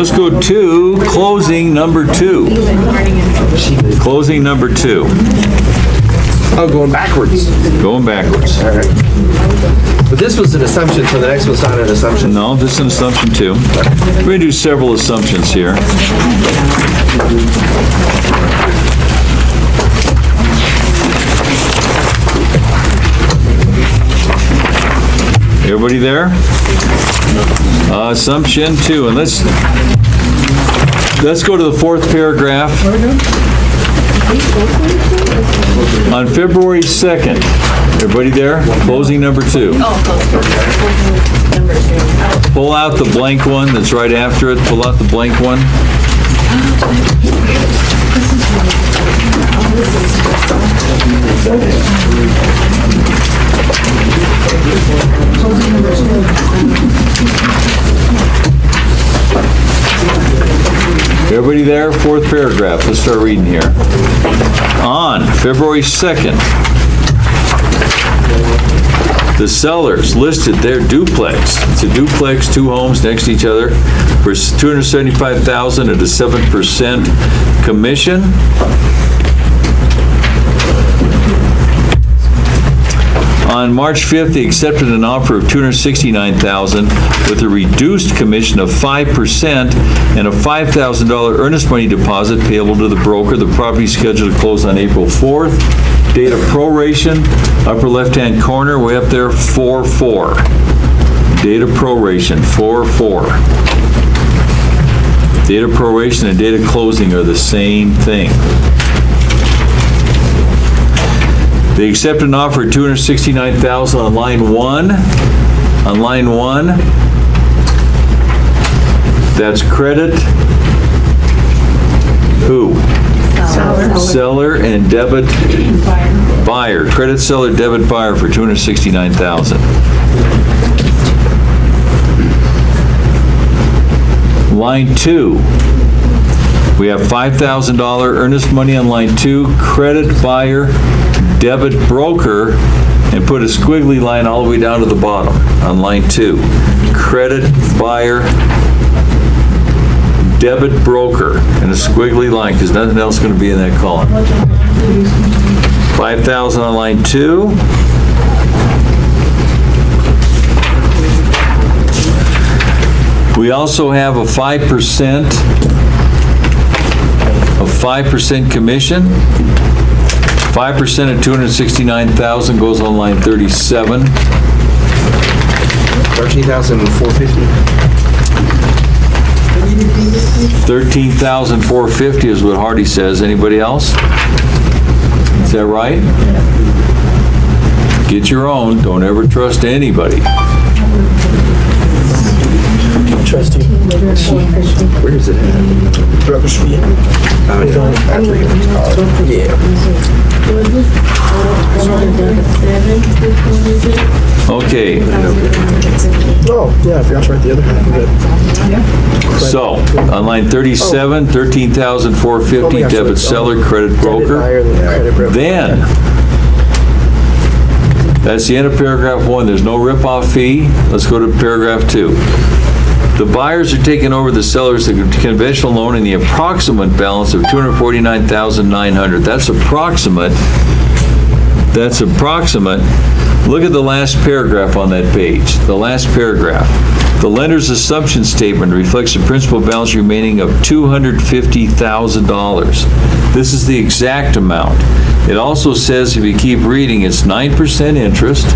let's go to closing number 2. Closing number 2. Oh, going backwards. Going backwards. All right. But this was an assumption, so the next one's not an assumption. No, this is an assumption too. We're going to do several assumptions here. Everybody there? Assumption 2, and let's go to the 4th paragraph. On February 2nd, everybody there? Closing number 2. Pull out the blank one that's right after it. Pull out the blank one. Everybody there? 4th paragraph. Let's start reading here. On February 2nd, the sellers listed their duplex. It's a duplex, 2 homes next to each other, for $275,000 at a 7% commission. On March 5th, they accepted an offer of $269,000 with a reduced commission of 5% and a $5,000 earnest money deposit payable to the broker. The property is scheduled to close on April 4th. Date of proration, upper left-hand corner, way up there, 4/4. Date of proration, 4/4. Date of proration and date of closing are the same thing. They accept an offer of $269,000 on line 1. On line 1, that's credit. Who? Seller and debit buyer. Credit seller, debit buyer for $269,000. Line 2, we have $5,000 earnest money on line 2, credit buyer, debit broker, and put a squiggly line all the way down to the bottom on line 2. Credit buyer, debit broker, and a squiggly line because nothing else is going to be in that column. 5,000 on line 2. We also have a 5% commission. 5% of $269,000 goes on line 37. $13,450. $13,450 is what Hardy says. Anybody else? Is that right? Get your own. Don't ever trust anybody. Trust you. Where is it at? Rubbish for you. Oh, yeah. I forget what it's called. Okay, Oh, yeah, I forgot to write the other half of it. so on line 37, $13,450, debit seller, credit broker. Buyer, then credit broker. Then, that's the end of paragraph 1. There's no rip-off fee. Let's go to paragraph 2. The buyers are taking over the seller's conventional loan in the approximate balance of $249,900. That's approximate. That's approximate. Look at the last paragraph on that page. The last paragraph. The lender's assumption statement reflects a principal balance remaining of $250,000. This is the exact amount. It also says, if you keep reading, it's 9% interest.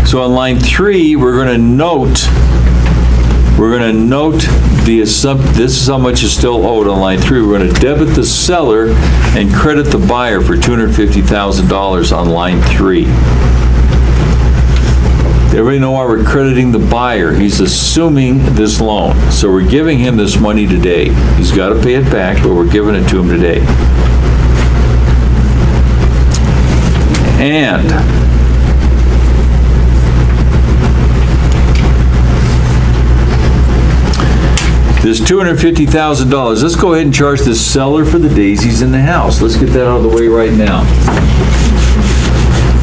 So on line 3, we're going to note the assumption. This is how much is still owed on line 3. We're going to debit the seller and credit the buyer for $250,000 on line 3. Everybody know why we're crediting the buyer? He's assuming this loan. So we're giving him this money today. He's got to pay it back, but we're giving it to him today. And this $250,000, let's go ahead and charge the seller for the daisies in the house. Let's get that out of the way right now.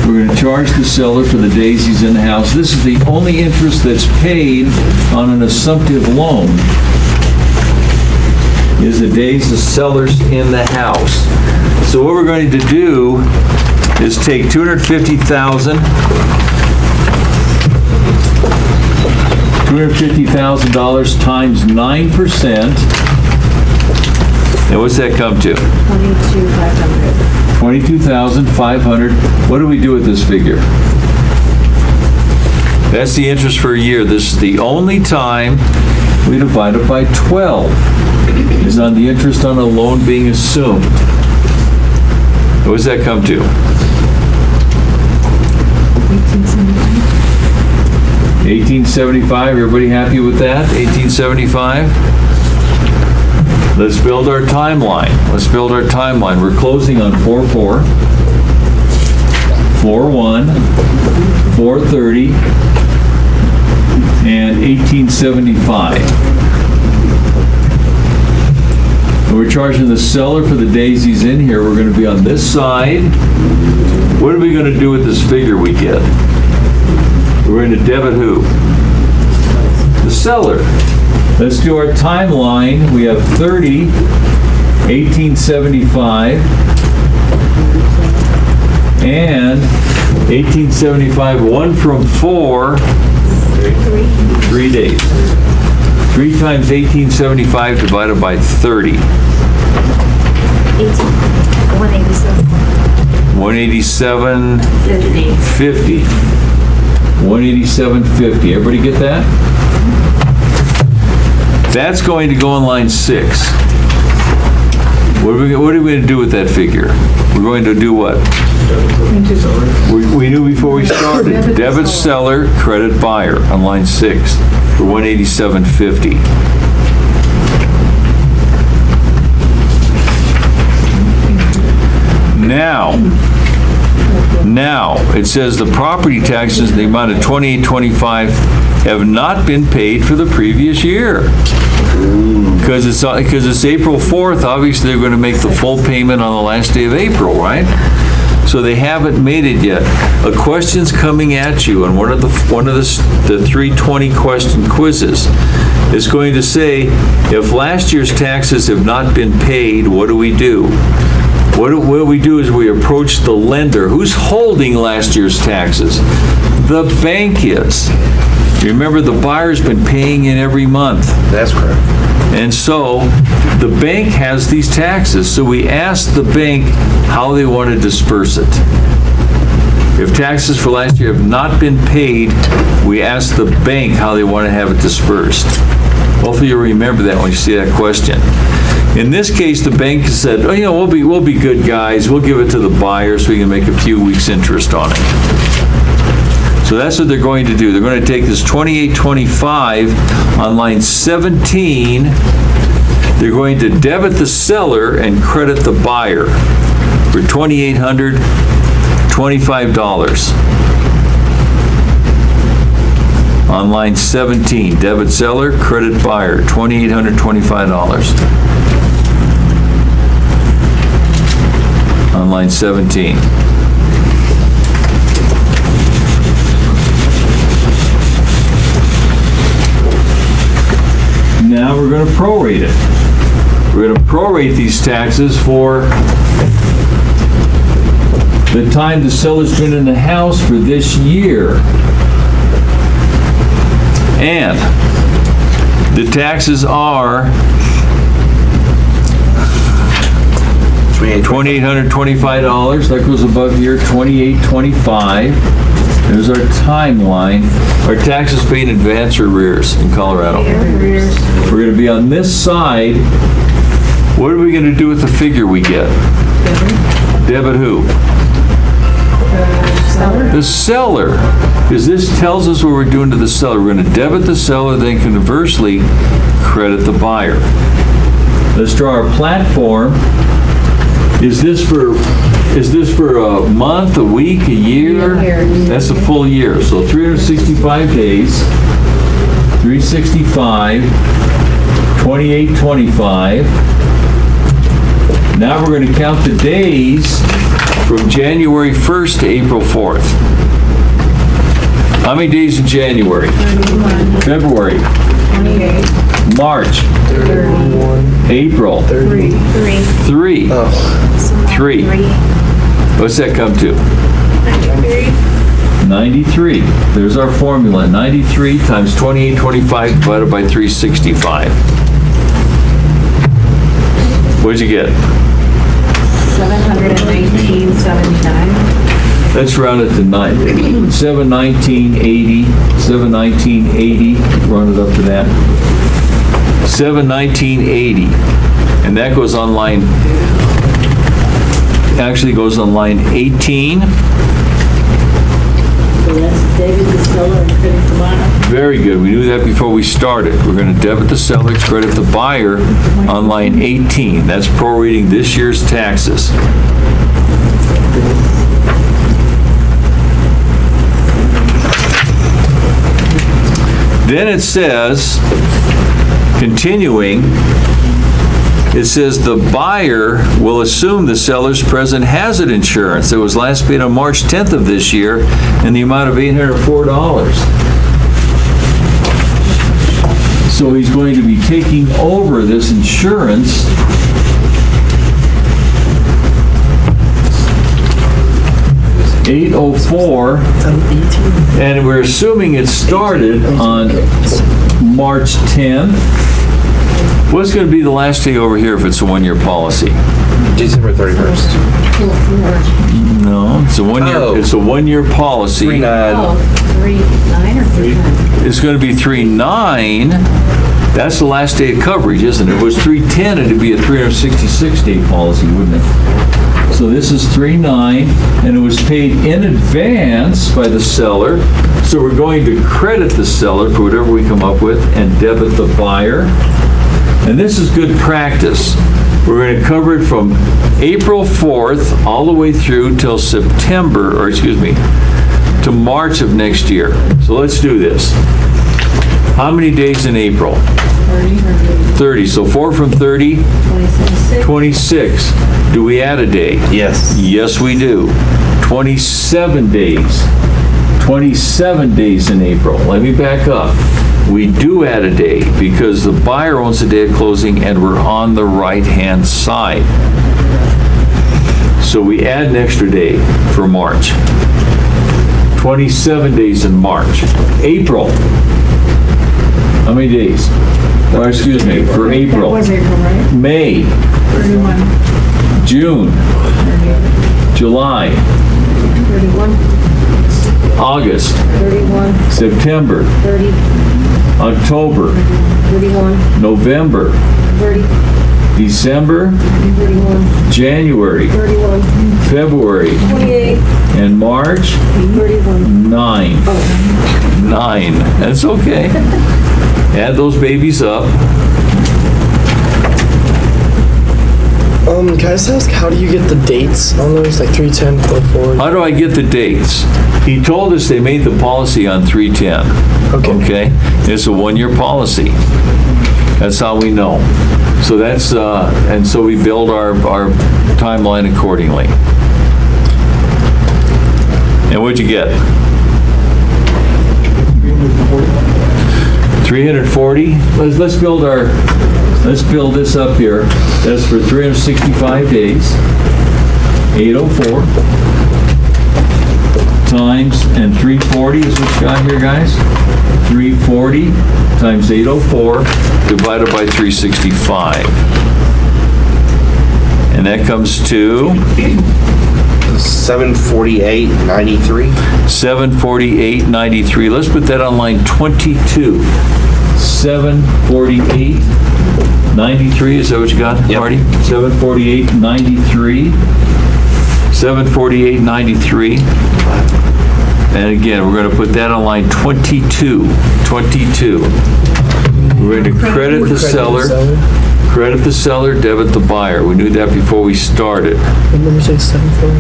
We're going to charge the seller for the days he's in the house. This is the only interest that's paid on an assumptive loan, is the days the seller's in the house. So what we're going to do is take $250,000 times 9%. And what's that come to? 22,500. 22,500. What do we do with this figure? That's the interest for a year. This is the only time we divide it by 12, is on the interest on a loan being assumed. What does that come to? 1875. Everybody happy with that? 1875? Let's build our timeline. Let's build our timeline. We're closing on 4/4, 4/1, 4/30, and 1875. And we're charging the seller for the days he's in here. We're going to be on this side. What are we going to do with this figure we get? We're going to debit who? The seller. Let's do our timeline. We have 30, 1875, and 1875, 1 from 4, 3 days. 3 times 1875 divided by 30. 187. 187.50. 187.50. Everybody get that? That's going to go on line 6. What are we going to do with that figure? We're going to do what? We knew before we started. Debit seller, credit buyer on line 6 for 187.50. Now, it says the property taxes in the amount of $28.25 have not been paid for the previous year. Because it's April 4th, obviously they're going to make the full payment on the last day of April, right? So they haven't made it yet. A question's coming at you on one of the 320 question quizzes. It's going to say, if last year's taxes have not been paid, what do we do? What we do is we approach the lender. Who's holding last year's taxes? The bank is. Remember, the buyer's been paying in every month. That's correct. And so the bank has these taxes. So we ask the bank how they want to disperse it. If taxes for last year have not been paid, we ask the bank how they want to have it dispersed. Hopefully you'll remember that when you see that question. In this case, the bank said, oh, we'll be good guys. We'll give it to the buyer so we can make a few weeks' interest on it. So that's what they're going to do. They're going to take this 2825 on line 17. They're going to debit the seller and credit the buyer for $2,825. On line 17, debit seller, credit buyer, $2,825. On line 17. Now we're going to prorate it. We're going to prorate these taxes for the time the seller's been in the house for this year. And the taxes are $2,825. That goes above here, $2,825. There's our timeline. Our taxes paid in advance or arrears in Colorado. We're going to be on this side. What are we going to do with the figure we get? Debit who? The seller. Because this tells us what we're doing to the seller. We're going to debit the seller, then conversely credit the buyer. Let's draw our platform. Is this for a month, a week, a year? That's a full year. So 365 days, 365, 2825. Now we're going to count the days from January 1st to April 4th. How many days in January? February, 28, March, April, 30. 3. Oh, So now 3. What's that come to? 93. There's our formula. 93 times 2825 divided by 365. What'd you get? 719.79. Let's round it to 71980. 71980. Round it up to that. 71980. And that goes on line, actually goes on line 18. So that's David the seller and credit the buyer. Very good. We knew that before we started. We're going to debit the seller, credit the buyer on line 18. That's prorating this year's taxes. Then it says, continuing, it says the buyer will assume the seller's present hazard insurance that was last paid on March 10th of this year in the amount of $804. So he's going to be taking over this insurance. $804, and we're assuming it started on March 10th. What's going to be the last day over here if it's a one-year policy? December 31st. No, it's a one-year. Oh. It's a one-year policy. 3/9. Oh, 3/9 or 3/10? It's going to be 3/9. That's the last day of coverage, isn't it? If it was 3/10, it'd be a 366-day policy, wouldn't it? So this is 3/9, and it was paid in advance by the seller. So we're going to credit the seller for whatever we come up with and debit the buyer. And this is good practice. We're going to cover it from April 4th all the way through till September, or excuse me, to March of next year. So let's do this. How many days in April? 30. So 4 from 30, 26. 26. Do we add a day? Yes. Yes, we do. 27 days. 27 days in April. Let me back up. We do add a day because the buyer owns the day of closing and we're on the right-hand side. So we add an extra day for March. 27 days in March. April. How many days? Or excuse me, for That April. was April, right? May, 31, June, July, 31, August, 31, September, 30, October, 31, November, 30, December, 31, January, 31, February, 28, and March, 31. 9. 9. That's okay. Add those babies up. can I just ask, how do you get the dates on those? Like 310, 4. How do I get the dates? He told us they made the policy on 310. Okay? It's a one-year policy. That's how we know. So that's, and so we build our timeline accordingly. And what'd you get? 340? Let's build this up here. That's for 365 days. 804 times, and 340 is what you got here, guys? 340 times 804 divided by 365. And that comes to 748.93. 748.93. Let's put that on line 22. 748.93, is that what you got, Yep. Marty? 748.93. 748.93. And again, we're going to put that on line 22. 22. We're going to credit the seller, debit the buyer. We knew that before we started. What number say 740?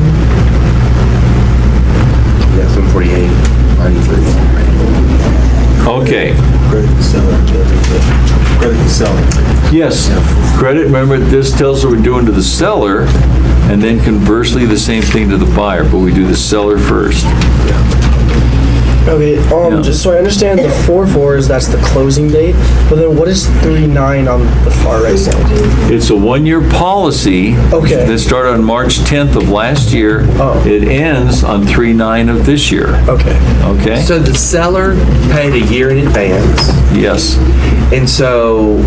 Yeah, 748.93. Okay. Credit the seller. Credit the seller. Yes, credit, remember, this tells what we're doing to the seller, and then conversely, the same thing to the buyer, but we do the seller first. Okay, Yeah. just so I understand, the 4/4 is that's the closing date, but then what is 3/9 on the far right side? It's a one-year policy. Okay. That started on March 10th of last year. Oh. It ends on 3/9 of this year, Okay. okay? So the seller paid a year in advance, Yes, and so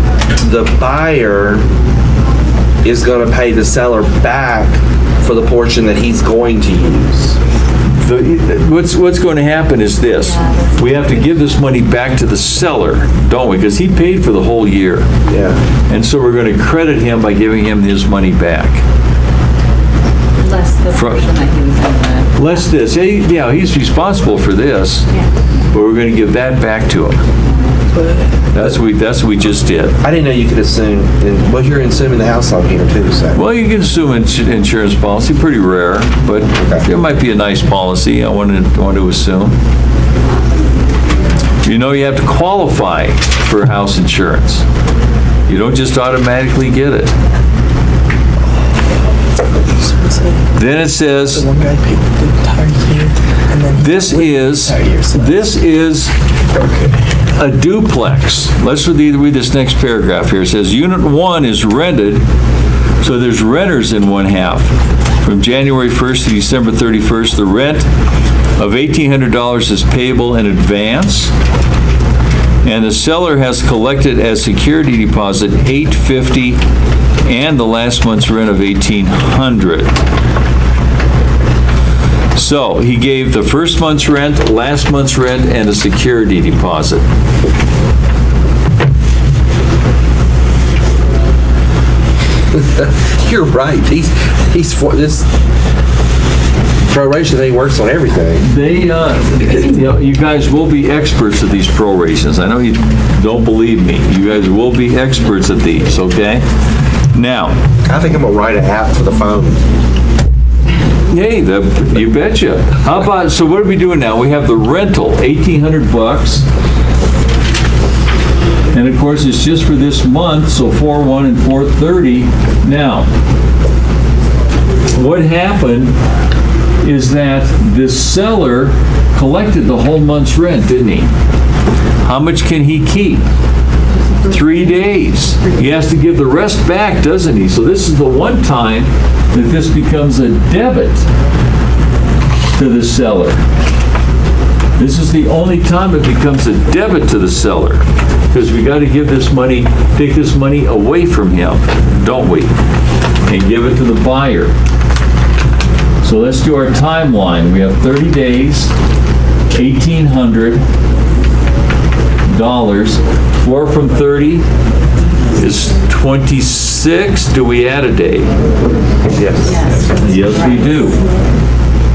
the buyer is going to pay the seller back for the portion that he's going to use. what's going to happen is this. We have to give this money back to the seller, don't we? Because he paid for the whole year. Yeah. And so we're going to credit him by giving him his money back. Less the Fro- portion that he was in the. Less this, yeah, he's responsible for this, but we're going to give that back to him. That's what we just did. I didn't know you could assume, and well, you're assuming the house on here too, so. Well, you can assume insurance policy, pretty rare, but there might be a nice policy I want to assume. You know, you have to qualify for house insurance. You don't just automatically get it. Then it says, One guy paid the entire year, and then this is a duplex. Let's read this next paragraph here. It says, Unit 1 is rented, so there's renters in one half. From January 1st to December 31st, the rent of $1,800 is payable in advance, and the seller has collected as security deposit $850 and the last month's rent of $1,800. So he gave the first month's rent, last month's rent, and a security deposit. You're right. He's for this proration thing works on everything. They, you guys will be experts at these prorations. I know you don't believe me. You guys will be experts at these, okay? Now, I think I'm gonna write an app for the phone. hey, you betcha. How about, so what are we doing now? We have the rental, $1,800. And of course, it's just for this month, so 4/1 and 4/30. Now, what happened is that the seller collected the whole month's rent, didn't he? How much can he keep? 3 days. He has to give the rest back, doesn't he? So this is the one time that this becomes a debit to the seller. This is the only time it becomes a debit to the seller, because we got to give this money, take this money away from him, don't we? And give it to the buyer. So let's do our timeline. We have 30 days, $1,800. 4 from 30 is 26. Do we add a day? Yes. Yes, we do.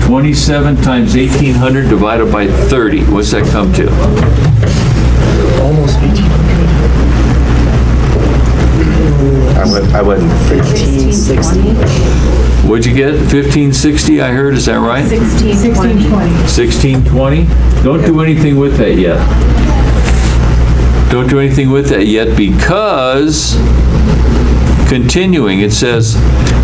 27 times 1,800 divided by 30. What's that come to? Almost 1,800. I wouldn't. 1,560. What'd you get? 1,560, I heard. Is that right? 1620. 1,620? Don't do anything with that yet. Don't do anything with that yet, because, continuing, it says,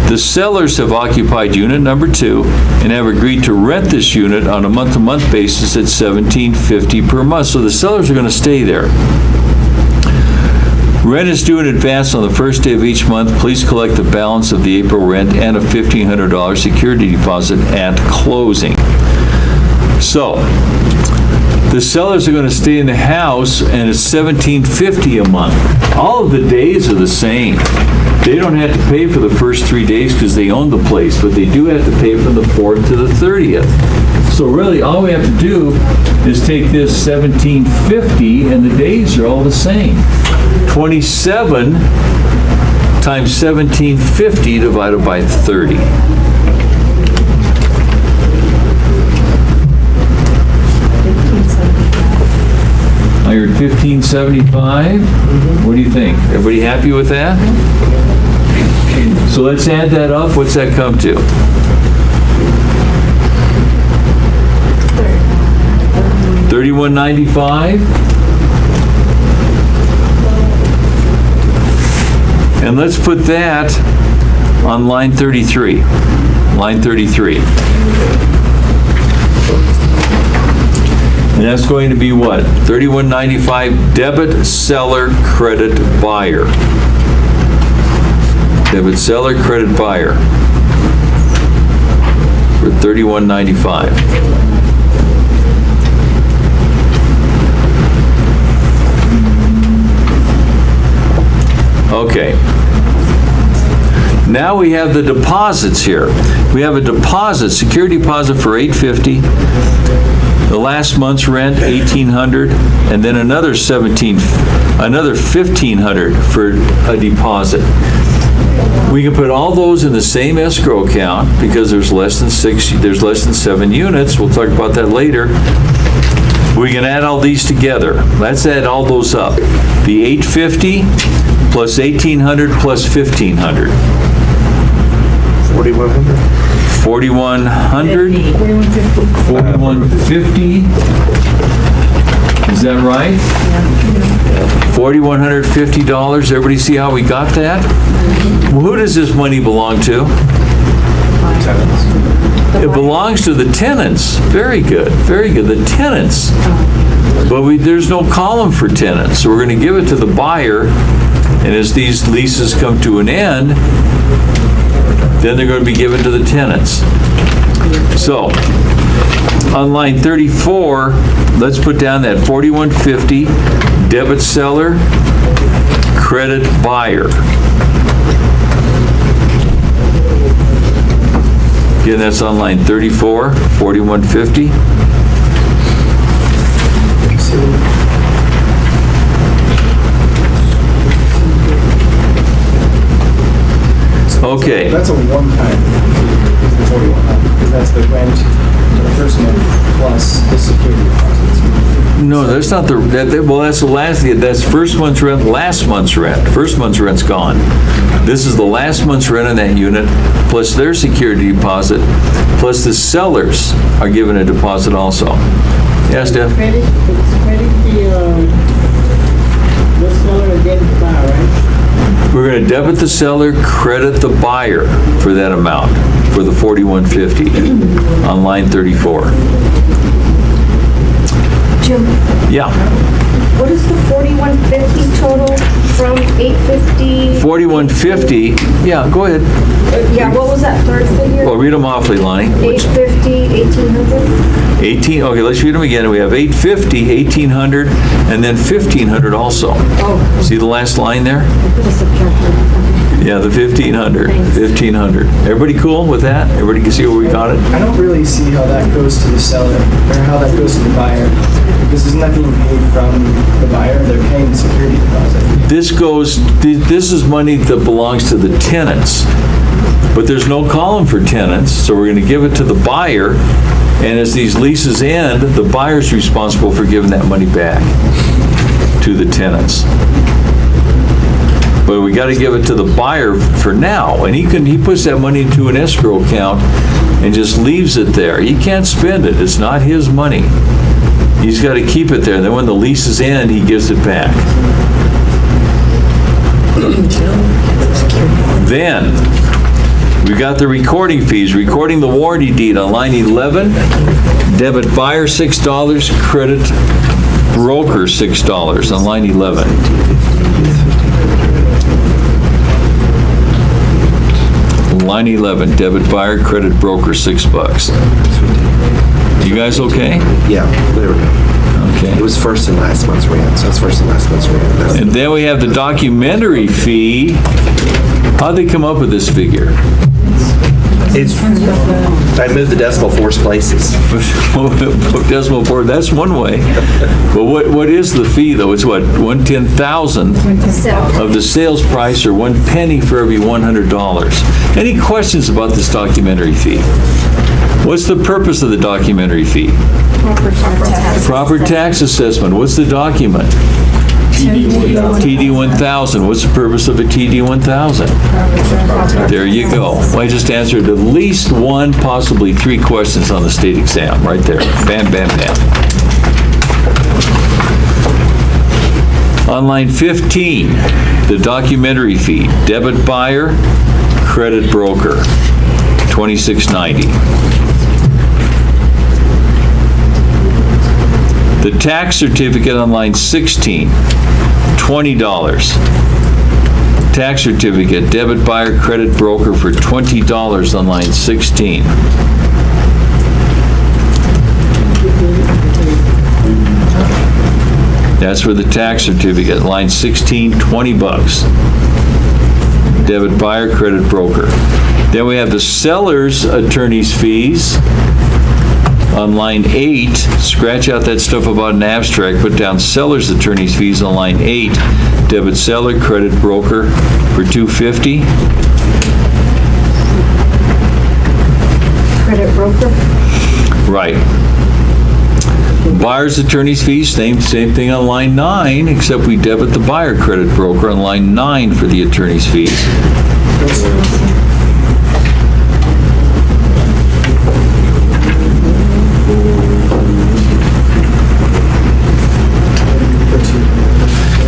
the sellers have occupied unit number 2 and have agreed to rent this unit on a month-to-month basis at $1,750 per month. So the sellers are going to stay there. Rent is due in advance on the first day of each month. Please collect the balance of the April rent and a $1,500 security deposit at closing. So, the sellers are going to stay in the house, and it's $1,750 a month. All of the days are the same. They don't have to pay for the first 3 days because they own the place, but they do have to pay from the 4th to the 30th. So really, all we have to do is take this $1,750, and the days are all the same. 27 times $1,750 divided by 30. I heard 1,575. What do you think? Everybody happy with that? So let's add that up. What's that come to? $3,195. And let's put that on line 33. Line 33. And that's going to be what? 3195 debit seller credit buyer. Debit seller credit buyer for 3195. Okay. Now we have the deposits here. We have a deposit, security deposit for $850. The last month's rent, $1,800, and then another $1,500 for a deposit. We can put all those in the same escrow account because there's less than 7 units. We'll talk about that later. We can add all these together. Let's add all those up. The $850 plus $1,800 plus $1,500. 4,100. 4,100. 4,150. Is that right? $4,150. Everybody see how we got that? Well, who does this money belong to? It belongs to the tenants. Very good, very good. The tenants. But there's no column for tenants, so we're going to give it to the buyer. And as these leases come to an end, then they're going to be given to the tenants. So, on line 34, let's put down that 4,150 debit seller, credit buyer. Again, that's on line 34, 4,150. Okay. That's a one-time fee, is the 4,100, because that's the rent for the first month plus the security deposits. No, that's not well, that's the last, that's first month's rent, last month's rent. First month's rent's gone. This is the last month's rent in that unit, plus their security deposit, plus the sellers are given a deposit also. Yes, Steph? Credit the seller again, right? We're going to debit the seller, credit the buyer for that amount, for the 4,150 on line 34. Jim, Yeah, what is the 4,150 total from 850? 4,150, yeah, go ahead. Yeah, what was that third figure? Well, read them awfully, Lonnie. 850, 1,800? Okay, let's read them again. We have 850, 1,800, and then 1,500 also. Oh, See the last line there? put a subtraction. Yeah, the 1,500, 1,500. Everybody cool with that? Everybody can see where we got it? I don't really see how that goes to the seller, or how that goes to the buyer, because isn't that being paid from the buyer? They're paying the security deposit. This is money that belongs to the tenants, but there's no column for tenants, so we're going to give it to the buyer, and as these leases end, the buyer's responsible for giving that money back to the tenants. But we got to give it to the buyer for now, and he puts that money into an escrow account and just leaves it there. He can't spend it. It's not his money. He's got to keep it there. Then when the leases end, he gives it back. Then, we got the recording fees. Recording the warranty deed on line 11. Debit buyer $6, credit broker $6 on line 11. Line 11, debit buyer, credit broker $6. You guys okay? Yeah, there we go. Okay. It was first and last month's rent, so it's first and last month's rent. That's- And then we have the documentary fee. How'd they come up with this figure? It's, I moved the decimal 4 places. Decimal point, that's one way. But what is the fee though? It's what, 1/10,000 of the sales price, or 1 penny for every $100. Any questions about this documentary fee? What's the purpose of the documentary fee? Proper tax assessment. What's the document? TD 1000. What's the purpose of a TD 1000? There you go. Well, I just answered at least one, possibly 3 questions on the state exam, right there. Bam, bam, bam. On line 15, the documentary fee, debit buyer, credit broker, $26.90. The tax certificate on line 16, $20. Tax certificate, debit buyer, credit broker for $20 on line 16. That's for the tax certificate, line 16, $20. Debit buyer, credit broker. Then we have the seller's attorney's fees on line 8. Scratch out that stuff about an abstract, put down seller's attorney's fees on line 8. Debit seller, credit broker for $250. Credit broker? Right. Buyer's attorney's fees, same thing on line 9, except we debit the buyer credit broker on line 9 for the attorney's fees.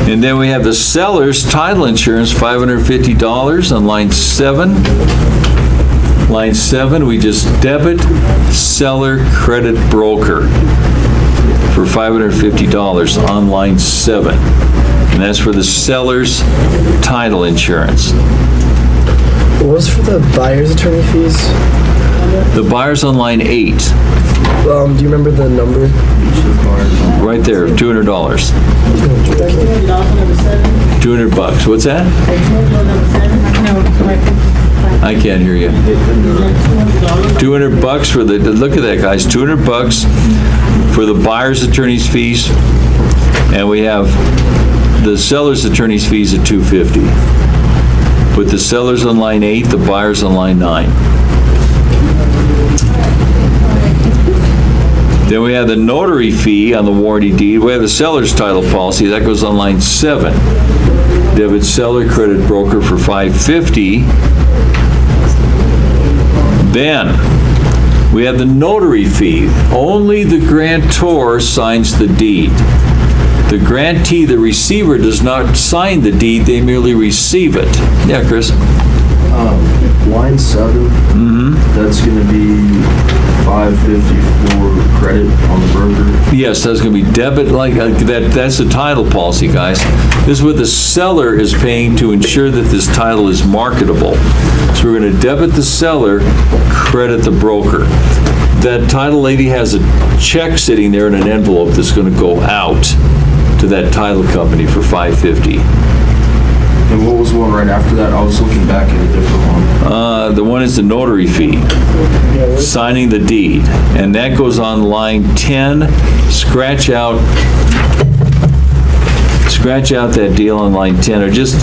And then we have the seller's title insurance, $550 on line 7. Line 7, we just debit seller credit broker for $550 on line 7. And that's for the seller's title insurance. What was for the buyer's attorney fees? The buyer's on line 8, Do you remember the number? right there, $200. Also number 7. $200. What's that? Number 7. No, correct. I can't hear you. $200. $200 for the, look at that, guys, $200 for the buyer's attorney's fees, and we have the seller's attorney's fees at $250. With the seller's on line 8, the buyer's on line 9. Then we have the notary fee on the warranty deed. We have the seller's title policy, that goes on line 7. Debit seller credit broker for $550. Then, we have the notary fee. Only the grantor signs the deed. The grantee, the receiver, does not sign the deed, they merely receive it. Yeah, Chris? Line 7, that's gonna be $550 for credit on the broker. Yes, that's gonna be debit, like, that's the title policy, guys. This is what the seller is paying to ensure that this title is marketable. So we're gonna debit the seller, credit the broker. That title lady has a check sitting there in an envelope that's gonna go out to that title company for $550. And what was the one right after that? I was looking back at a different one. The one is the notary fee, signing the deed, and that goes on line 10. Scratch out that deal on line 10, or just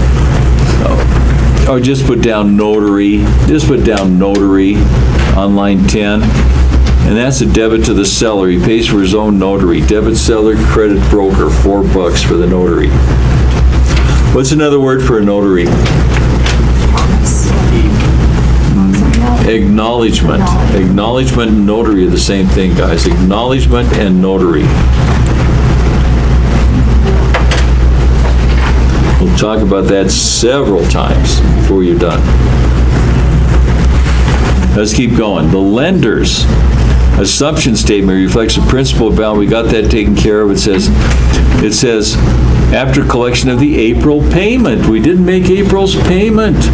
put down notary. Just put down notary on line 10, and that's a debit to the seller. He pays for his own notary. Debit seller, credit broker, $4 for the notary. What's another word for a notary? Acknowledgement. Acknowledgement and notary are the same thing, guys. Acknowledgement and notary. We'll talk about that several times before you're done. Let's keep going. The lender's assumption statement reflects the principal balance. We got that taken care of. It says, after collection of the April payment. We didn't make April's payment.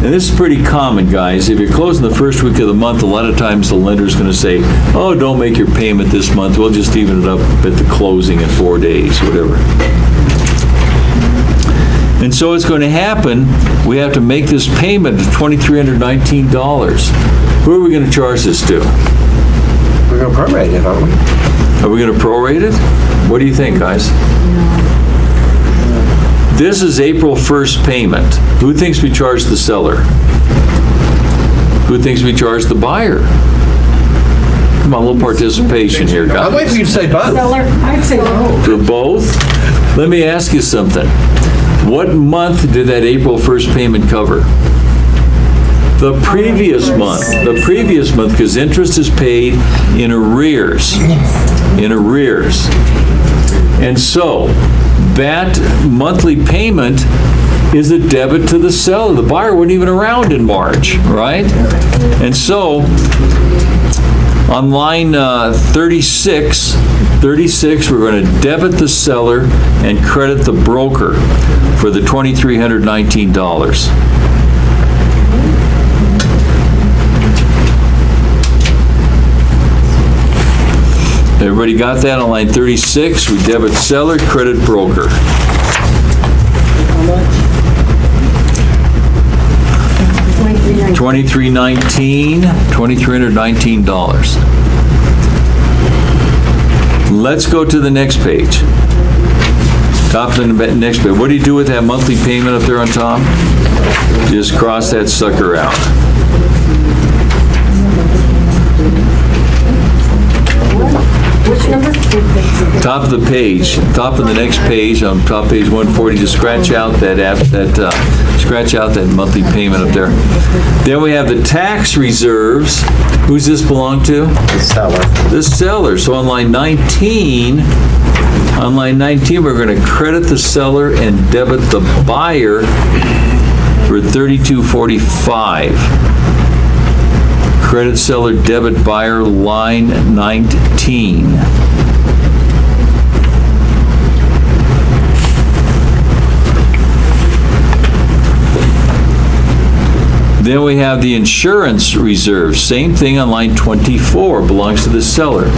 And this is pretty common, guys. If you're closing the first week of the month, a lot of times the lender's going to say, oh, don't make your payment this month. We'll just even it up at the closing in 4 days, whatever. And so it's going to happen, we have to make this payment of $2,319. Who are we going to charge this to? We're gonna prorate it, aren't we? Are we going to prorate it? What do you think, guys? This is April 1st payment. Who thinks we charge the seller? Who thinks we charge the buyer? Come on, a little participation here, guys. I'm waiting for you to say both. I'd say no. For both? Let me ask you something. What month did that April 1st payment cover? The previous month. The previous month, because interest is paid in arrears. In arrears. And so, that monthly payment is a debit to the seller. The buyer wasn't even around in March, right? And so, on line 36, we're going to debit the seller and credit the broker for the $2,319. Everybody got that on line 36? We debit seller, credit broker. How much? $2,319. Let's go to the next page. Top of the next page. What do you do with that monthly payment up there on top? Just cross that sucker out. Which number? Top of the page, top of the next page, on top page 140, just scratch out that monthly payment up there. Then we have the tax reserves. Who's this belong to? The seller. The seller. So on line 19, we're going to credit the seller and debit the buyer for $32.45. Credit seller, debit buyer, line 19. Then we have the insurance reserve. Same thing on line 24, belongs to the seller.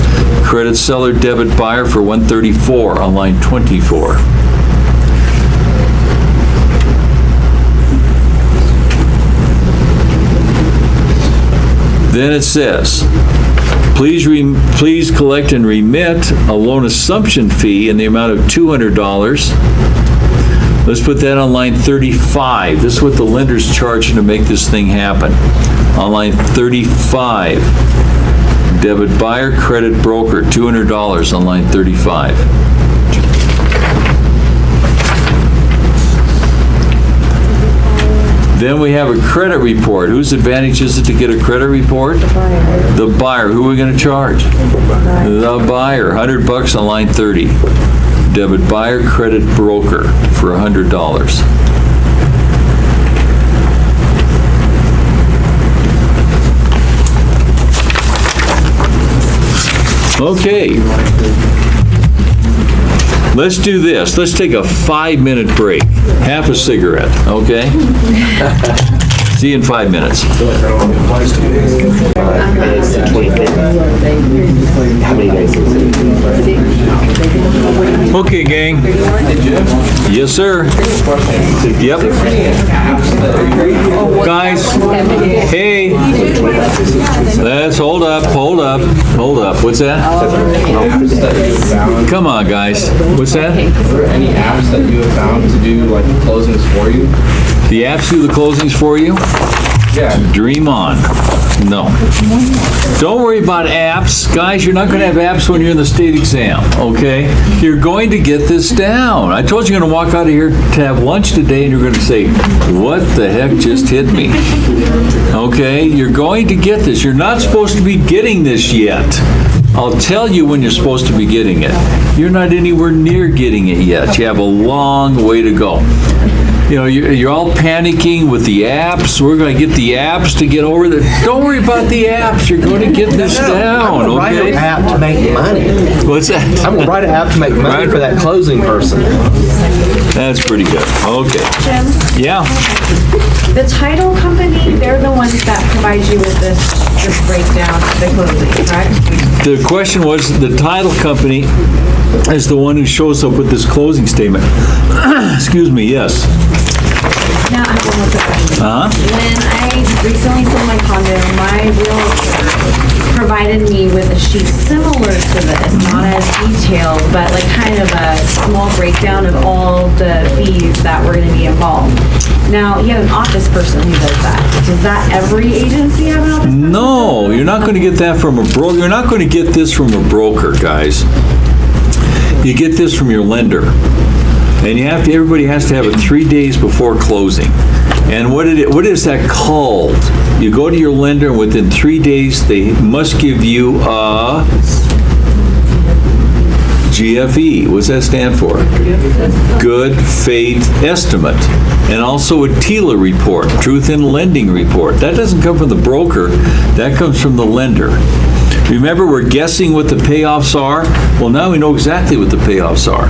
Credit seller, debit buyer for $134 on line 24. Then it says, please collect and remit a loan assumption fee in the amount of $200. Let's put that on line 35. This is what the lender's charging to make this thing happen. On line 35, debit buyer, credit broker, $200 on line 35. Then we have a credit report. Whose advantage is it to get a credit report? The buyer. Who are we going to charge? The buyer. $100 on line 30. Debit buyer, credit broker for $100. Okay. Let's do this. Let's take a 5-minute break. Half a cigarette, okay? See you in 5 minutes. It's the 25th. How many days is it? Okay, gang. Yes, sir. Yep. Guys, hey. Let's hold up. What's that? Come on, guys. What's that? Are there any apps that you have found to do like closings for you? The apps do the closings for you? Yeah. Dream on. No. Don't worry about apps. Guys, you're not going to have apps when you're in the state exam, okay? You're going to get this down. I told you you're going to walk out of here to have lunch today and you're going to say, what the heck just hit me? Okay? You're going to get this. You're not supposed to be getting this yet. I'll tell you when you're supposed to be getting it. You're not anywhere near getting it yet. You have a long way to go. You know, you're all panicking with the apps. We're going to get the apps to get over there. Don't worry about the apps. You're going to get this down, I'm gonna write okay? an app to make money. What's that? I'm gonna write an app to make money for that closing person. That's pretty good. Okay. Jim, Yeah. the title company, they're the ones that provide you with this breakdown of the closing, correct? The question was, the title company is the one who shows up with this closing statement. Excuse me, yes. Now, I have one more quick question. Uh-huh. When I recently sold my condo, my realtor provided me with a sheet similar to this, not as detailed, but like kind of a small breakdown of all the fees that were going to be involved. Now, you have an office person who does that. Does that every agency have an office person? No, you're not going to get that from a broker. You're not going to get this from a broker, guys. You get this from your lender. And everybody has to have it 3 days before closing. And what is that called? You go to your lender, and within 3 days, they must give you a GFE, what's that stand for? Good Faith Estimate. And also a TILA report, Truth in Lending Report. That doesn't come from the broker, that comes from the lender. Remember, we're guessing what the payoffs are? Well, now we know exactly what the payoffs are.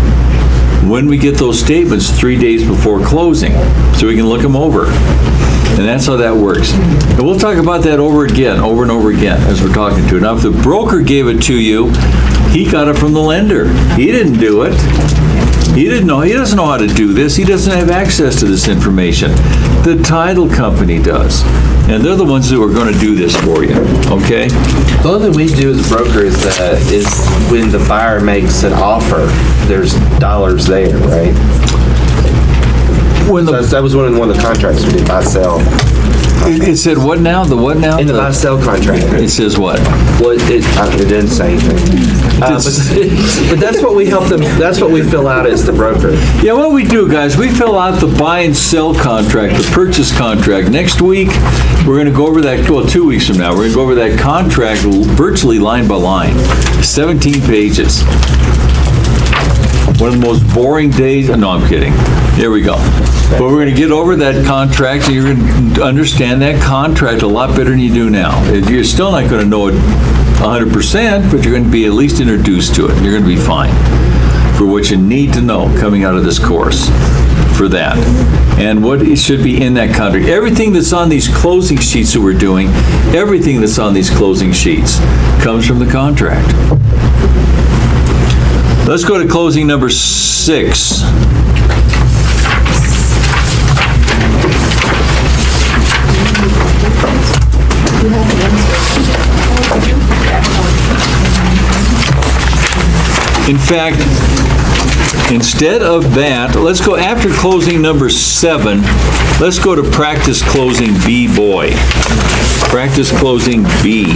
When we get those statements 3 days before closing, so we can look them over. And that's how that works. And we'll talk about that over and over again, as we're talking to it. Now, if the broker gave it to you, he got it from the lender. He didn't do it. He didn't know. He doesn't know how to do this. He doesn't have access to this information. The title company does. And they're the ones who are going to do this for you, okay? The only thing we do as a broker is when the buyer makes an offer, there's dollars there, right? When That was one of the contracts we did, buy-sell. it said what now? The what now? In the buy-sell contract. It says what? Well, it didn't say anything. But that's what we help them, that's what we fill out as the broker. Yeah, what we do, guys, we fill out the buy and sell contract, the purchase contract. Next week, we're going to go over that, well, 2 weeks from now, we're going to go over that contract virtually line by line, 17 pages. One of the most boring days, no, I'm kidding. There we go. But we're going to get over that contract, and you're going to understand that contract a lot better than you do now. You're still not going to know it 100%, but you're going to be at least introduced to it. You're going to be fine for what you need to know coming out of this course for that. And what it should be in that contract. Everything that's on these closing sheets that we're doing, everything that's on these closing sheets comes from the contract. Let's go to closing number 6. In fact, instead of that, let's go after closing number 7, let's go to practice closing B, boy. Practice closing B.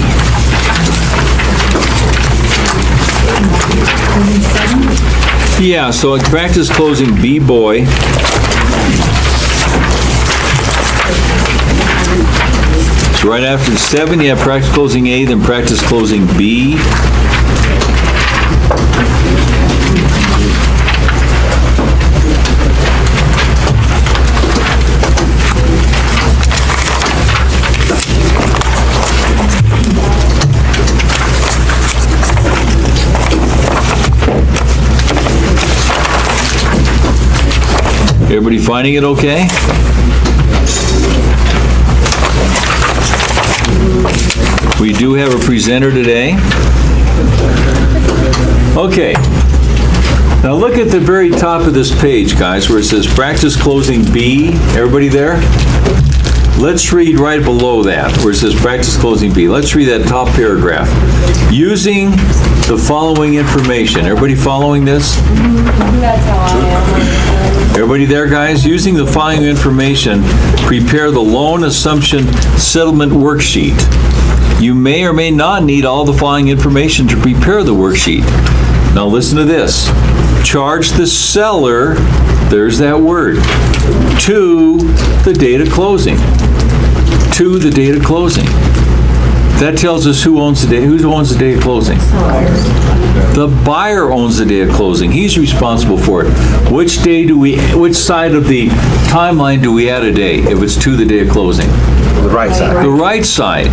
Yeah, so practice closing B, boy. So right after 7, you have practice closing A, then practice closing B. Everybody finding it okay? We do have a presenter today. Okay. Now look at the very top of this page, guys, where it says practice closing B. Everybody there? Let's read right below that, where it says practice closing B. Let's read that top paragraph. Using the following information. Everybody following this? That's how I am. Everybody there, guys? Using the following information, prepare the loan assumption settlement worksheet. You may or may not need all the following information to prepare the worksheet. Now listen to this. Charge the seller, there's that word, to the date of closing. To the date of closing. That tells us who owns the day. Who owns the day of closing? The buyer owns the day of closing. He's responsible for it. Which side of the timeline do we add a day if it's to the day of closing? The right side. The right side.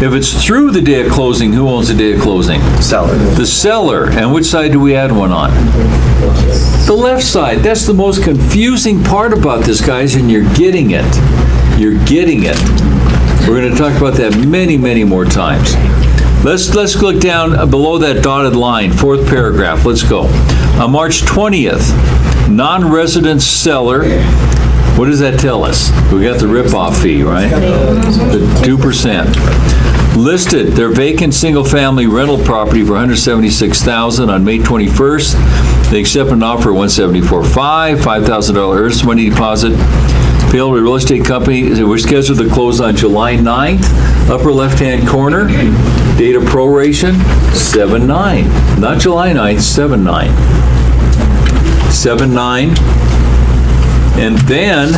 If it's through the day of closing, who owns the day of closing? Seller. The seller. And which side do we add one on? The left side. That's the most confusing part about this, guys, and you're getting it. You're getting it. We're going to talk about that many, many more times. Let's look down below that dotted line, 4th paragraph. Let's go. On March 20th, non-resident seller, what does that tell us? We got the rip-off fee, right? The 2%. Listed their vacant single-family rental property for $176,000 on May 21st. They accept an offer of $174,500, $5,000 earnest money deposit. Payable to real estate company. We're scheduled to close on July 9th. Upper left-hand corner. Date of proration, 7/9. Not July 9th, 7/9. 7/9. And then,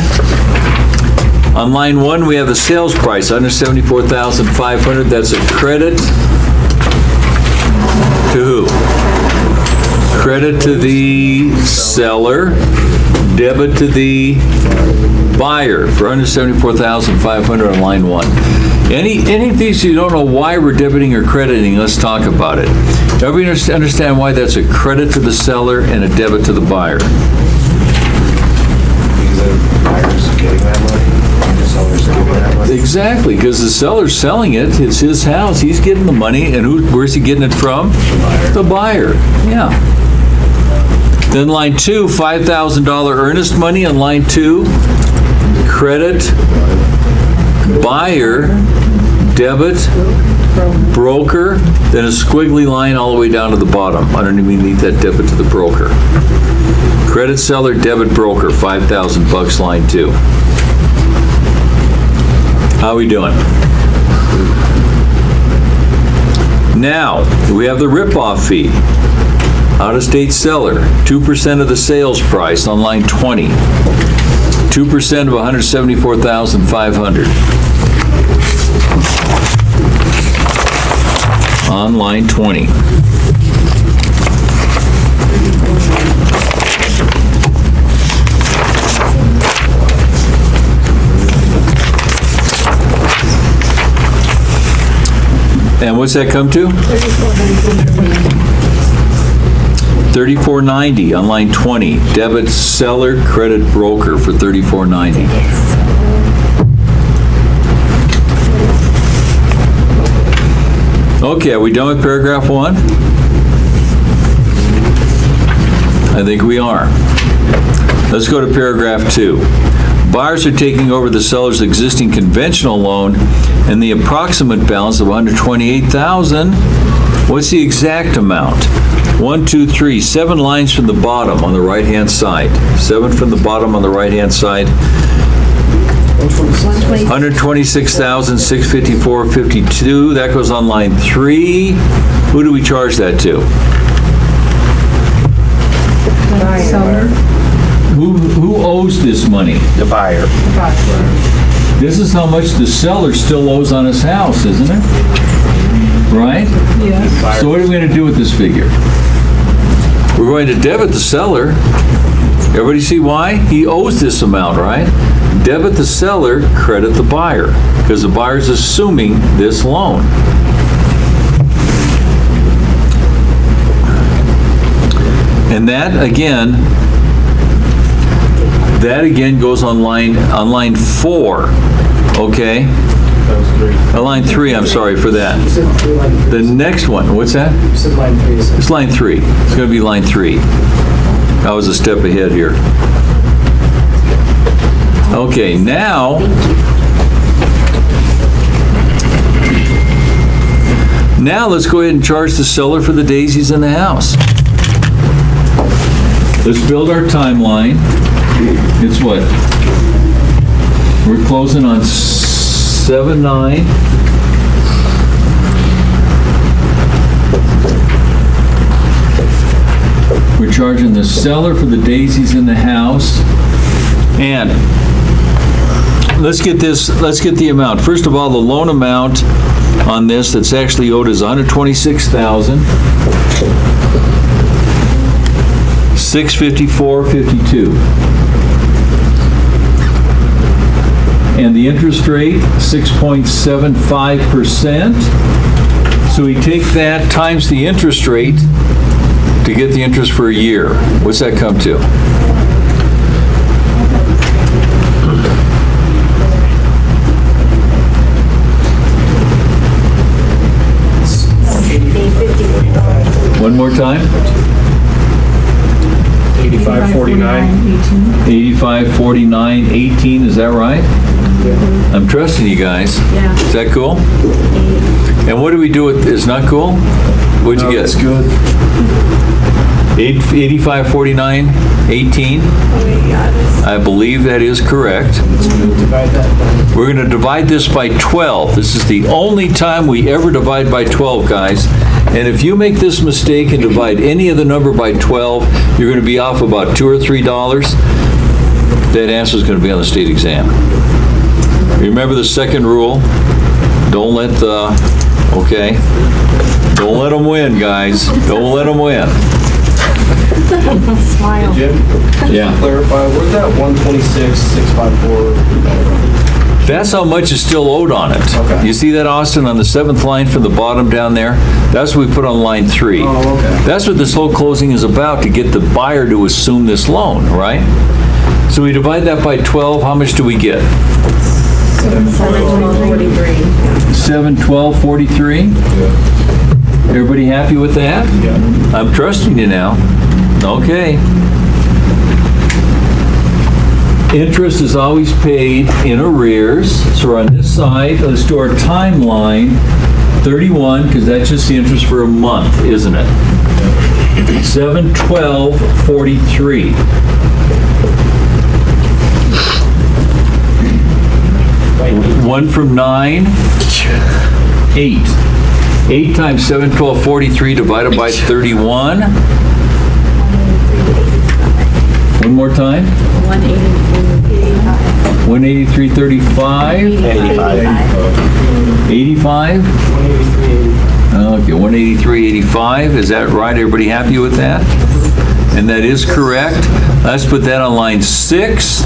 on line 1, we have the sales price, $174,500. That's a credit to who? credit to the seller, debit to the buyer for $174,500 on line 1. Any of these you don't know why we're debiting or crediting, let's talk about it. Everybody understand why that's a credit to the seller and a debit to the buyer? Because the buyer's getting that money, and the seller's getting that money. Exactly, because the seller's selling it, it's his house, he's getting the money, and where's he getting it from? The buyer, yeah. Then line 2, $5,000 earnest money on line 2, credit, buyer, debit, broker, then a squiggly line all the way down to the bottom, underneath that debit to the broker. Credit seller, debit broker, $5,000 line 2. How we doing? Now, we have the rip-off fee. Out-of-state seller, 2% of the sales price on line 20. 2% of $174,500. On line 20. And what's that come to? $34.90 on line 20. Debit seller, credit broker for $34.90. Okay, are we done with paragraph 1? I think we are. Let's go to paragraph 2. Buyers are taking over the seller's existing conventional loan and the approximate balance of $128,000. What's the exact amount? 1, 2, 3, 7 lines from the bottom on the right-hand side. 7 from the bottom on the right-hand side. $126,654.52. That goes on line 3. Who do we charge that to? Who owes this money? The buyer. This is how much the seller still owes on his house, isn't it? Right? Yes. So what are we going to do with this figure? We're going to debit the seller. Everybody see why? He owes this amount, right? Debit the seller, credit the buyer, because the buyer's assuming this loan. And that again goes on line 4, okay? Line 3, I'm sorry for that. You said line 3. The next one, what's that? You said line 3. So It's line 3. It's going to be line 3. I was a step ahead here. Okay, now let's go ahead and charge the seller for the daisies in the house. Let's build our timeline. It's what? We're closing on 7/9. We're charging the seller for the daisies in the house. And let's get the amount. First of all, the loan amount on this that's actually owed is $126,654.52. And the interest rate, 6.75%. So we take that times the interest rate to get the interest for a year. What's that come to? One more time. 85.49. 85.49.18, is that right? I'm trusting you guys. Yeah. Is that cool? And what do we do with, it's not cool? What'd you get? That's good. 85.49.18? I believe that is correct. divide that by. We're going to divide this by 12. This is the only time we ever divide by 12, guys. And if you make this mistake and divide any of the number by 12, you're going to be off about $2 or $3. That answer is going to be on the state exam. Remember the second rule? Don't let don't let them win, guys. Don't let them win. Smile. Jim, Yeah. clarify, where's that 126,654? That's how much is still owed on it. Okay. You see that, Austin, on the 7th line from the bottom down there? That's what we put on line 3. Oh, okay. That's what this whole closing is about, to get the buyer to assume this loan, right? So we divide that by 12, how much do we get? 7/12/43. 7/12/43? Everybody happy with that? Yeah. I'm trusting you now. Okay. Interest is always paid in arrears. So we're on this side. Let's do our timeline. 31, because that's just the interest for a month, isn't it? 7/12/43. One from 9, 8. 8 times 7/12/43 divided by 31. One more time. 183.35. 85. 183. Okay, 183.85. Is that right? Everybody happy with that? And that is correct. Let's put that on line 6.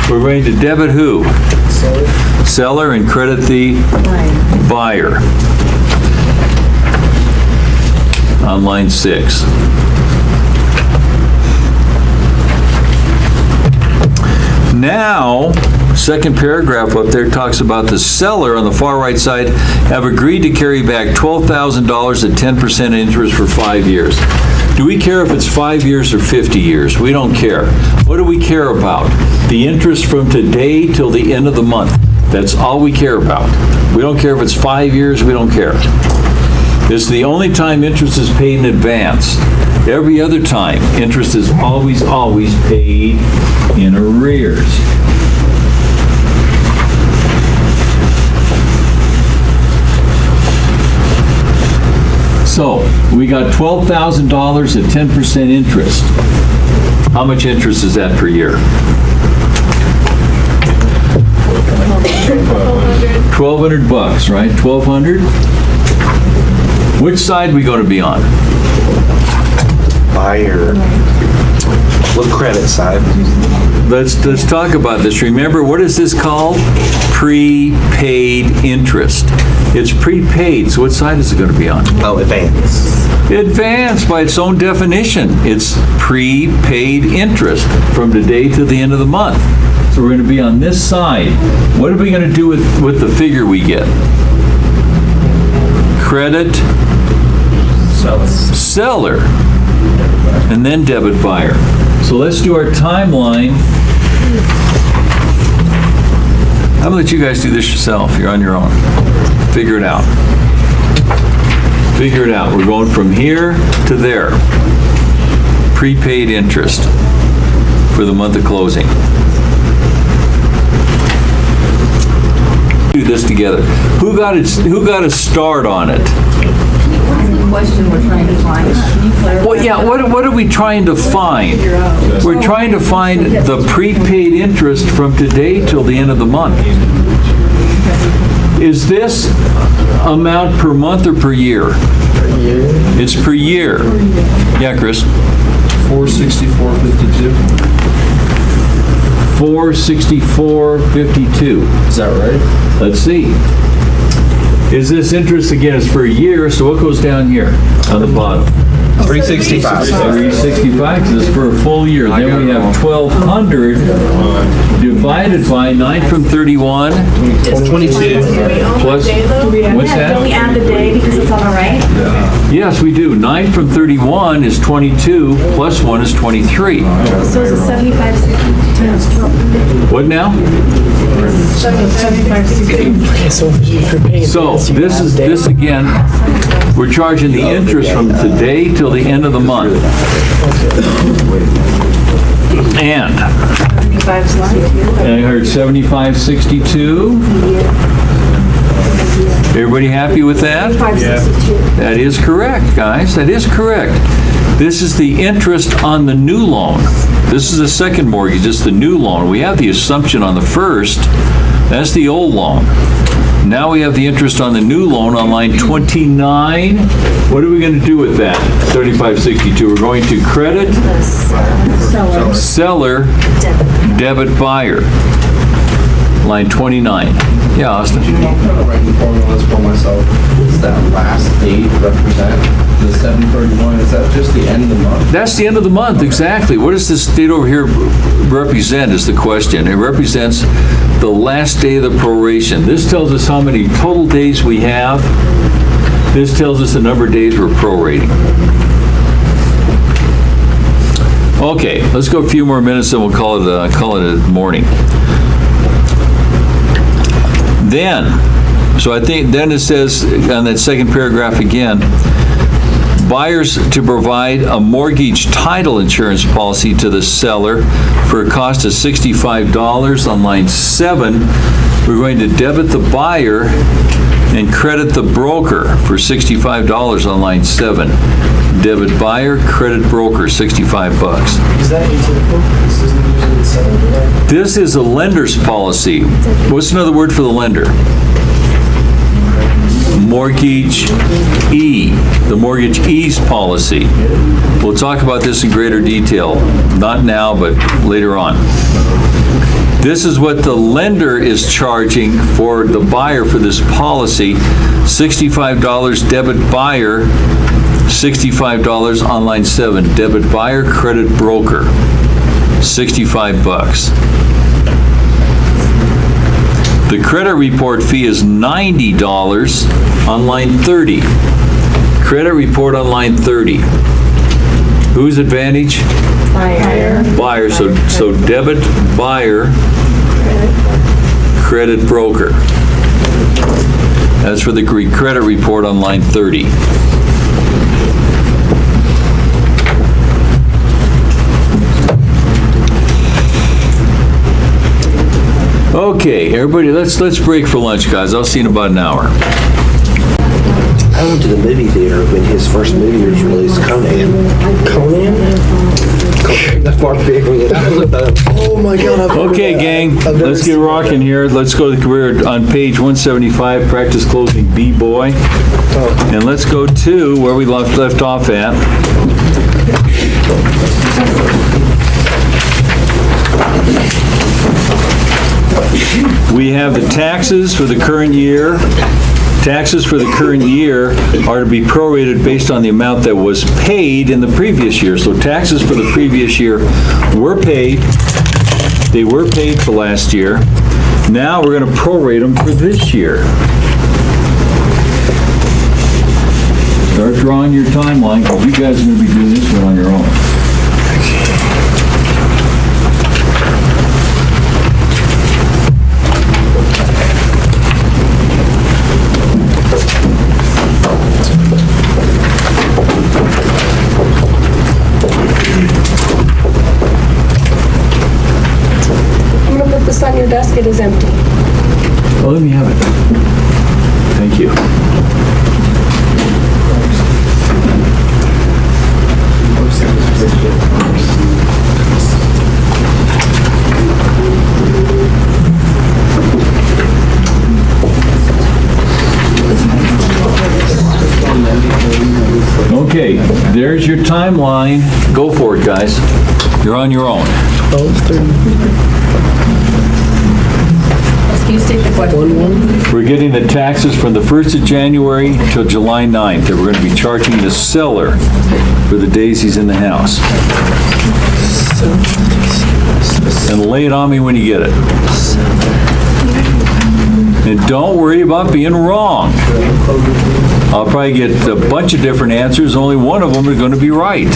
We're going to debit who? Seller, and credit the buyer. On line 6. Now, second paragraph up there talks about the seller on the far right side have agreed to carry back $12,000 at 10% interest for 5 years. Do we care if it's 5 years or 50 years? We don't care. What do we care about? The interest from today till the end of the month. That's all we care about. We don't care if it's 5 years, we don't care. This is the only time interest is paid in advance. Every other time, interest is always paid in arrears. So, we got $12,000 at 10% interest. How much interest is that per year? 1,200 bucks, right? 1,200? Which side we going to be on? Buyer. What credit side? Let's talk about this. Remember, what is this called? Prepaid interest. It's prepaid, so what side is it going to be on? Oh, advance. Advance by its own definition. It's prepaid interest from today to the end of the month. So we're going to be on this side. What are we going to do with the figure we get? Credit seller, and then debit buyer. So let's do our timeline. I'm gonna let you guys do this yourself. You're on your own. Figure it out. Figure it out. We're going from here to there. Prepaid interest for the month of closing. Do this together. Who got a start on it? Question we're trying to find. Can you clarify? Well, yeah, what are we trying to find? We're trying to find the prepaid interest from today till the end of the month. Is this amount per month or per year? It's per year. Yeah, Chris? 464.52. 464.52. Is that right? Let's see. Is this interest, again, is for a year, so what goes down here on the bottom? 365. 365, because it's for a full year. Then we have 1,200 divided by 9 from 31 It's 22. plus, what's Don't we that? add the day because it's on the right? Yes, we do. 9 from 31 is 22, plus 1 is 23. So it's a 75, 60 times 12. What now? Okay, so if you're paying So advance, you this add is, day. this again, we're charging the interest from today till the end of the month. And I heard 75.62. Everybody happy with that? That is correct, guys. That is correct. This is the interest on the new loan. This is the second mortgage, it's the new loan. We have the assumption on the first That's the old loan. Now we have the interest on the new loan on line 29. What are we going to do with that? 3562. We're going to credit seller, debit buyer. Line 29. Yeah, Austin. I'm kind of writing formulas for myself. What's that last date represent? The 7/31, is that just the end of the month? That's the end of the month, exactly. What does this date over here represent is the question. It represents the last day of the proration. This tells us how many total days we have. This tells us the number of days we're prorating. Okay, let's go a few more minutes and we'll call it a morning. Then, so I think then it says on that second paragraph again, buyers to provide a mortgage title insurance policy to the seller for a cost of $65 on line 7. We're going to debit the buyer and credit the broker for $65 on line 7. Debit buyer, credit broker, $65. Is that atypical? This isn't usually the seller, right? This is a lender's policy. What's another word for the lender? Mortgage E, the mortgage E's policy. We'll talk about this in greater detail, not now, but later on. This is what the lender is charging for the buyer for this policy, $65 debit buyer, $65 on line 7, debit buyer, credit broker, $65. The credit report fee is $90 on line 30. Credit report on line 30. Whose advantage? Buyer. Buyer, so debit buyer, credit broker. That's for the credit report on line 30. Okay, everybody, let's break for lunch, guys. I'll see you in about an hour. I went to the movie theater when his first movie was released, Conan. The Barbarian. Oh my God. I've heard of Okay, that. gang, I've never let's get seen rocking that. here. Let's go to the career on page 175, practice closing B-boy. And let's go to where we left off at. We have the taxes for the current year. Taxes for the current year are to be prorated based on the amount that was paid in the previous year. So taxes for the previous year were paid. They were paid for last year. Now we're going to prorate them for this year. Start drawing your timeline, because you guys are going to be doing this one on your own. I'm gonna put this on your desk, it is empty. Well, let me have it. Thank you. Okay, there's your timeline. Go for it, guys. You're on your own. 12:30. Can you state the question? We're getting the taxes from the 1st of January till July 9th that we're going to be charging the seller for the days he's in the house. And lay it on me when you get it. And don't worry about being wrong. I'll probably get a bunch of different answers. Only one of them are going to be right.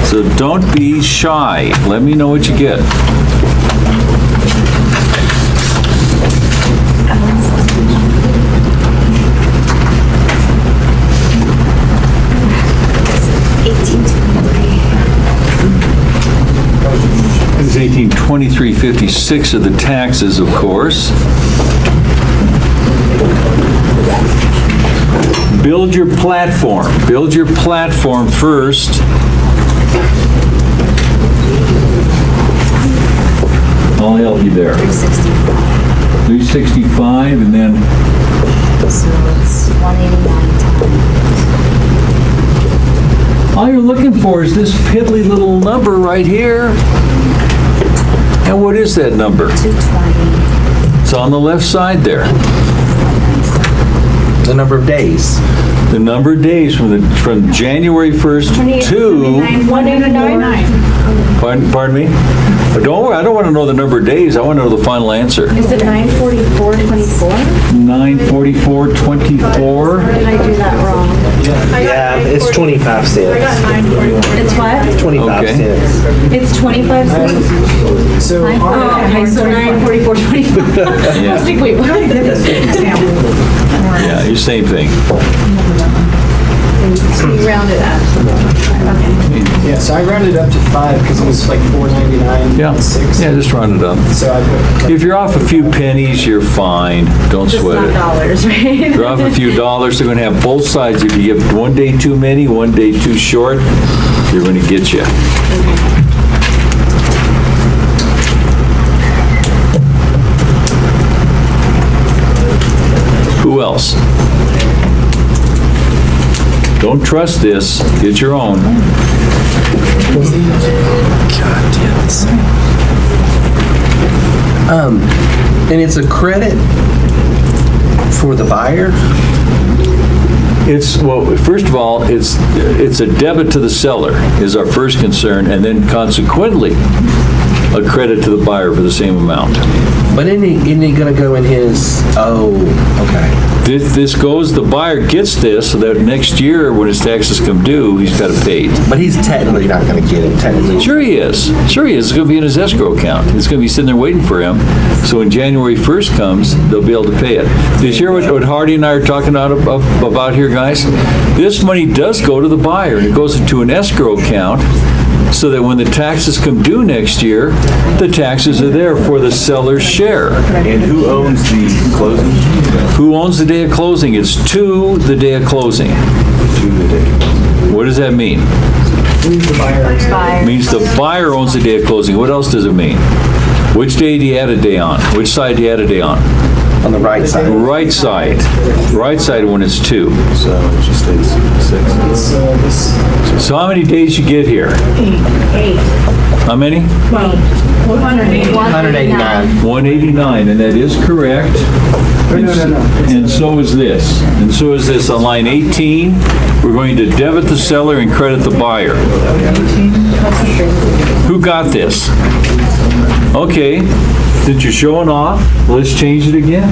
So don't be shy. Let me know what you get. It's 1823.56 of the taxes, of course. Build your platform. Build your platform first. I'll help you there. 360. 365, and then, So it's 189 times. all you're looking for is this piddly little number right here. And what is that number? 220. It's on the left side there. The number of days. The number of days from January 1st to, 189. pardon me? But don't worry, I don't want to know the number of days, I want to know the final answer. Is it 944.24? 944.24. Or did I do that wrong? Yeah, it's 25 cents. It's what? 25 Okay. cents. It's 25 cents? So Oh, okay, so 944.25. I was like, wait, what? Yeah, your same thing. So you round it up. Okay. yeah, so I rounded up to 5 because it was like 4.99 Yeah, and 6. yeah, just round it up. So I put If you're off a few pennies, you're fine, don't Just sweat not it. dollars, right? If you're off a few dollars, they're gonna have both sides. If you give one day too many, one day too short, they're gonna get you. Who else? Don't trust this, get your own. And it's a credit for the buyer? It's, well, first of all, it's a debit to the seller is our first concern, and then consequently, a credit to the buyer for the same amount. But isn't he gonna go in his, oh, okay. This goes, the buyer gets this, so that next year, when his taxes come due, he's got it paid. But he's technically not gonna get it, technically. Sure he is. Sure he is. It's gonna be in his escrow account. It's gonna be sitting there waiting for him. So when January 1st comes, they'll be able to pay it. Did you hear what Hardy and I are talking about here, guys? This money does go to the buyer, and it goes into an escrow account, so that when the taxes come due next year, the taxes are there for the seller's share. And who owns the closing? Who owns the day of closing? It's to the day of closing. What does that mean? who's the buyer? Means the buyer owns the day of closing. What else does it mean? Which day do you add a day on? Which side do you add a day on? On the right side. Right side. Right side when it's 2. So it just stays 6. So this, So how many days you get here? 8. How many? 189. 189, and that is correct. no. And so is this. And so is this on line 18. We're going to debit the seller and credit the buyer. Who got this? Okay, since you're showing off, let's change it again.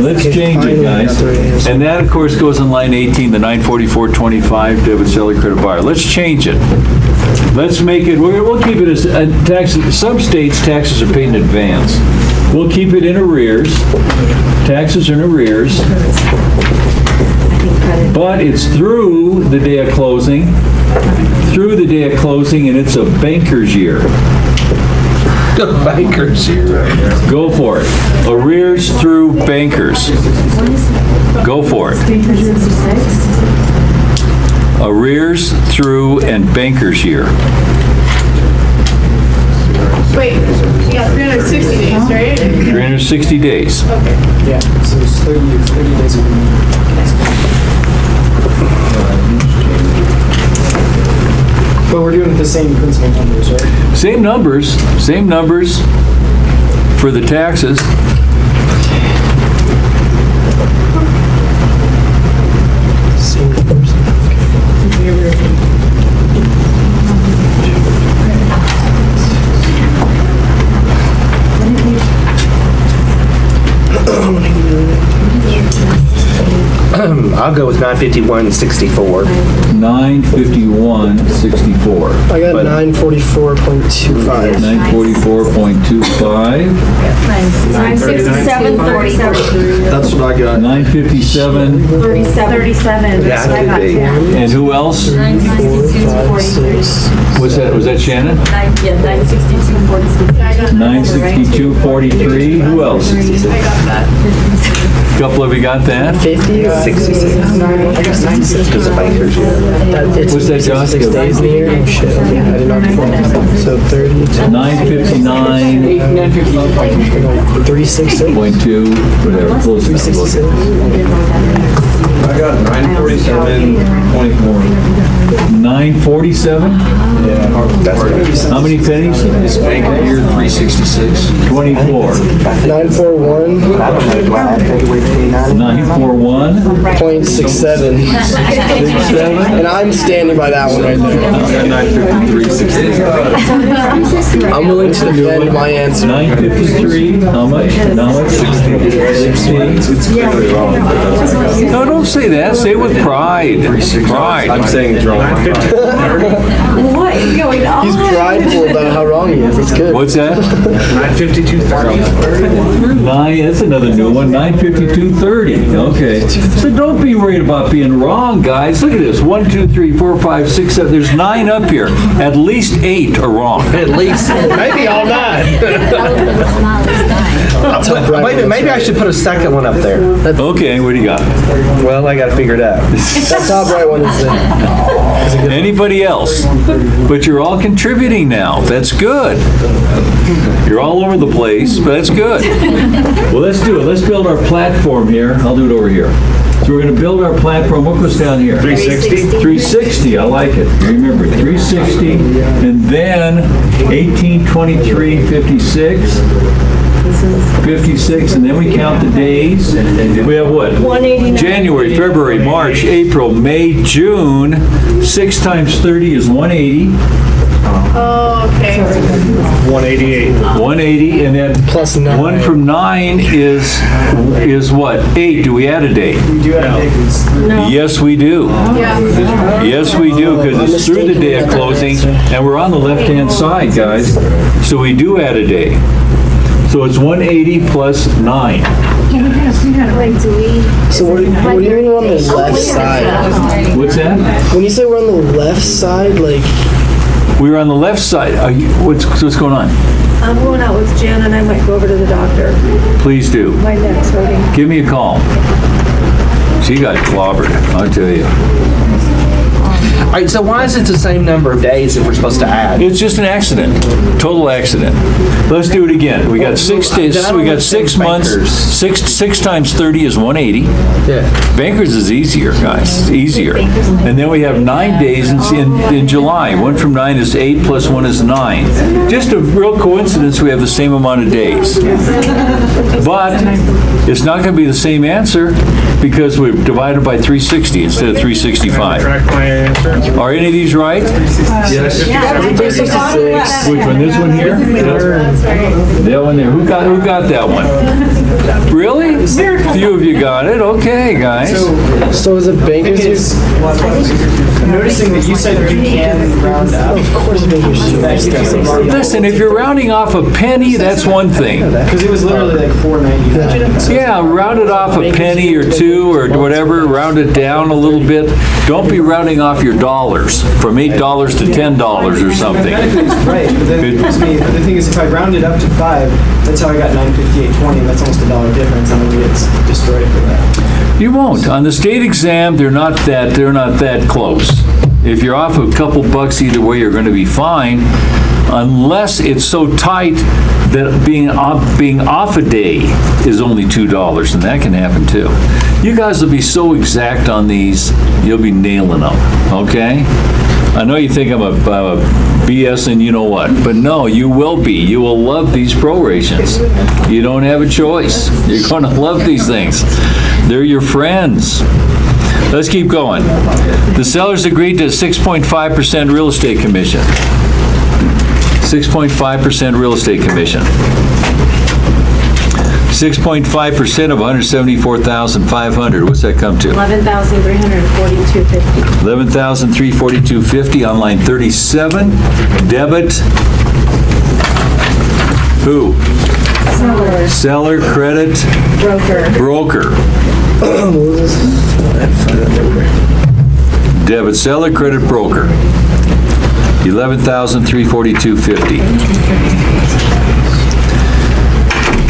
Let's change it, guys. And that, of course, goes on line 18, the 944.25 debit seller credit buyer. Let's change it. Let's make it, we'll keep it as, taxes, some states, taxes are paid in advance. We'll keep it in arrears. Taxes are in arrears. But it's through the day of closing, and it's a banker's year. Bankers here. Go for it. Arrears through bankers. Go for it. 366? Arrears through and bankers year. Wait, you got 360 days, right? 360 days. yeah, so it's 30 days a week. But we're doing the same principal numbers, right? Same numbers for the taxes. Same numbers. I'll go with 951.64. 951.64. I got 944.25. 944.25. 967.43. That's what I got. 957. 37. Yeah, That's what I got could be. too. And who else? 962.43. Was that Shannon? Yeah, 962.43. 962.43. Who else? I got that. Couple of you got that? 50? 66. I guess 96. Because of bankers, yeah. It's What's that, Josh? 6 days in the year? Oh, shit. Okay, I did not know. So 30 to 959.2, 366. whatever, close enough. 366. I got 947.24. 947? That's good. How many pennies? Bank year 366. 24. 941.67. I don't know, do I have to wait 29? 941. And I'm standing by that one right there. 953.60. I'm willing to defend my answer. 953, how much? How much? 16. It's clearly wrong, but that's what I got. No, don't say that. Say it with pride. I'm Pride. saying it's wrong. What is going on? He's prideful about how wrong he is. That's good. What's that? 952.30. That's another new one. 952.30. Okay. So don't be worried about being wrong, guys. Look at this. 1, 2, 3, 4, 5, 6, 7. There's 9 up here. At least 8 are wrong. At least, maybe all 9. It's not as nine. Wait a minute, maybe I should put a second one up there. Okay, what do you got? Well, I gotta figure it out. That top right one is Anybody else? But you're all contributing now. That's good. You're all over the place, but that's good. Well, let's do it. Let's build our platform here. I'll do it over here. So we're going to build our platform. What goes down here? 360? 360. I like it. Remember, 360, and then 1823, 56. 56, and then we count the days. We have what? 189. January, February, March, April, May, June. 6 times 30 is 180. Oh, okay. 180, and then plus 9. 1 from 9 is what? 8. Do we add a day? We do have bakeries. Yes, we do. Yeah. Yes, we do, because it's through the day of closing, and we're on the left-hand side, guys. So we do add a day. So it's 180 plus 9. Wait, do we? So what do you mean we're on the left side? What's that? When you say we're on the left side, like, We're on the left side. What's going on? I'm going out with Jen and I might go over to the doctor. Please do. My neck's hurting. Give me a call. She got clobbered, I'll tell you. All right, so why is it the same number of days if we're supposed to add? It's just an accident, total accident. Let's do it again. We got 6 days, we got 6 months, 6 times 30 is 180. yeah. Bankers is easier, guys, it's easier. And then we have 9 days in July. 1 from 9 is 8, plus 1 is 9. Just a real coincidence, we have the same amount of days. But it's not going to be the same answer because we've divided by 360 instead of 365. Are any of these right? Yes. 366. Which one, this one here? That one there, who got that one? Really? Few of you got it, okay, guys. So is it bankers here? It's, I'm noticing that you said you can round up. Of course bankers should. That gives you a mark. Listen, if you're rounding off a penny, that's one thing. Because it was literally like 4.99. So Yeah, round it off a penny or 2 or whatever, round it down a little bit. Don't be rounding off your dollars from $8 to $10 or something. right, but then it gives me, the thing is, if I round it up to 5, that's how I got 958.20, and that's almost $1 difference. I'm gonna get destroyed for that. You won't. On the state exam, they're not that close. If you're off a couple bucks either way, you're going to be fine, unless it's so tight that being off a day is only $2, and that can happen too. You guys will be so exact on these, you'll be nailing them, okay? I know you think I'm a BS and you know what, but no, you will be. You will love these prorations. You don't have a choice. You're going to love these things. They're your friends. Let's keep going. The sellers agreed to a 6.5% real estate commission. 6.5% real estate commission. 6.5% of 174,500. What's that come to? 11,342.50. 11,342.50 on line 37. Debit. Who? Seller, credit, broker. Debit, seller, credit, broker. 11,342.50.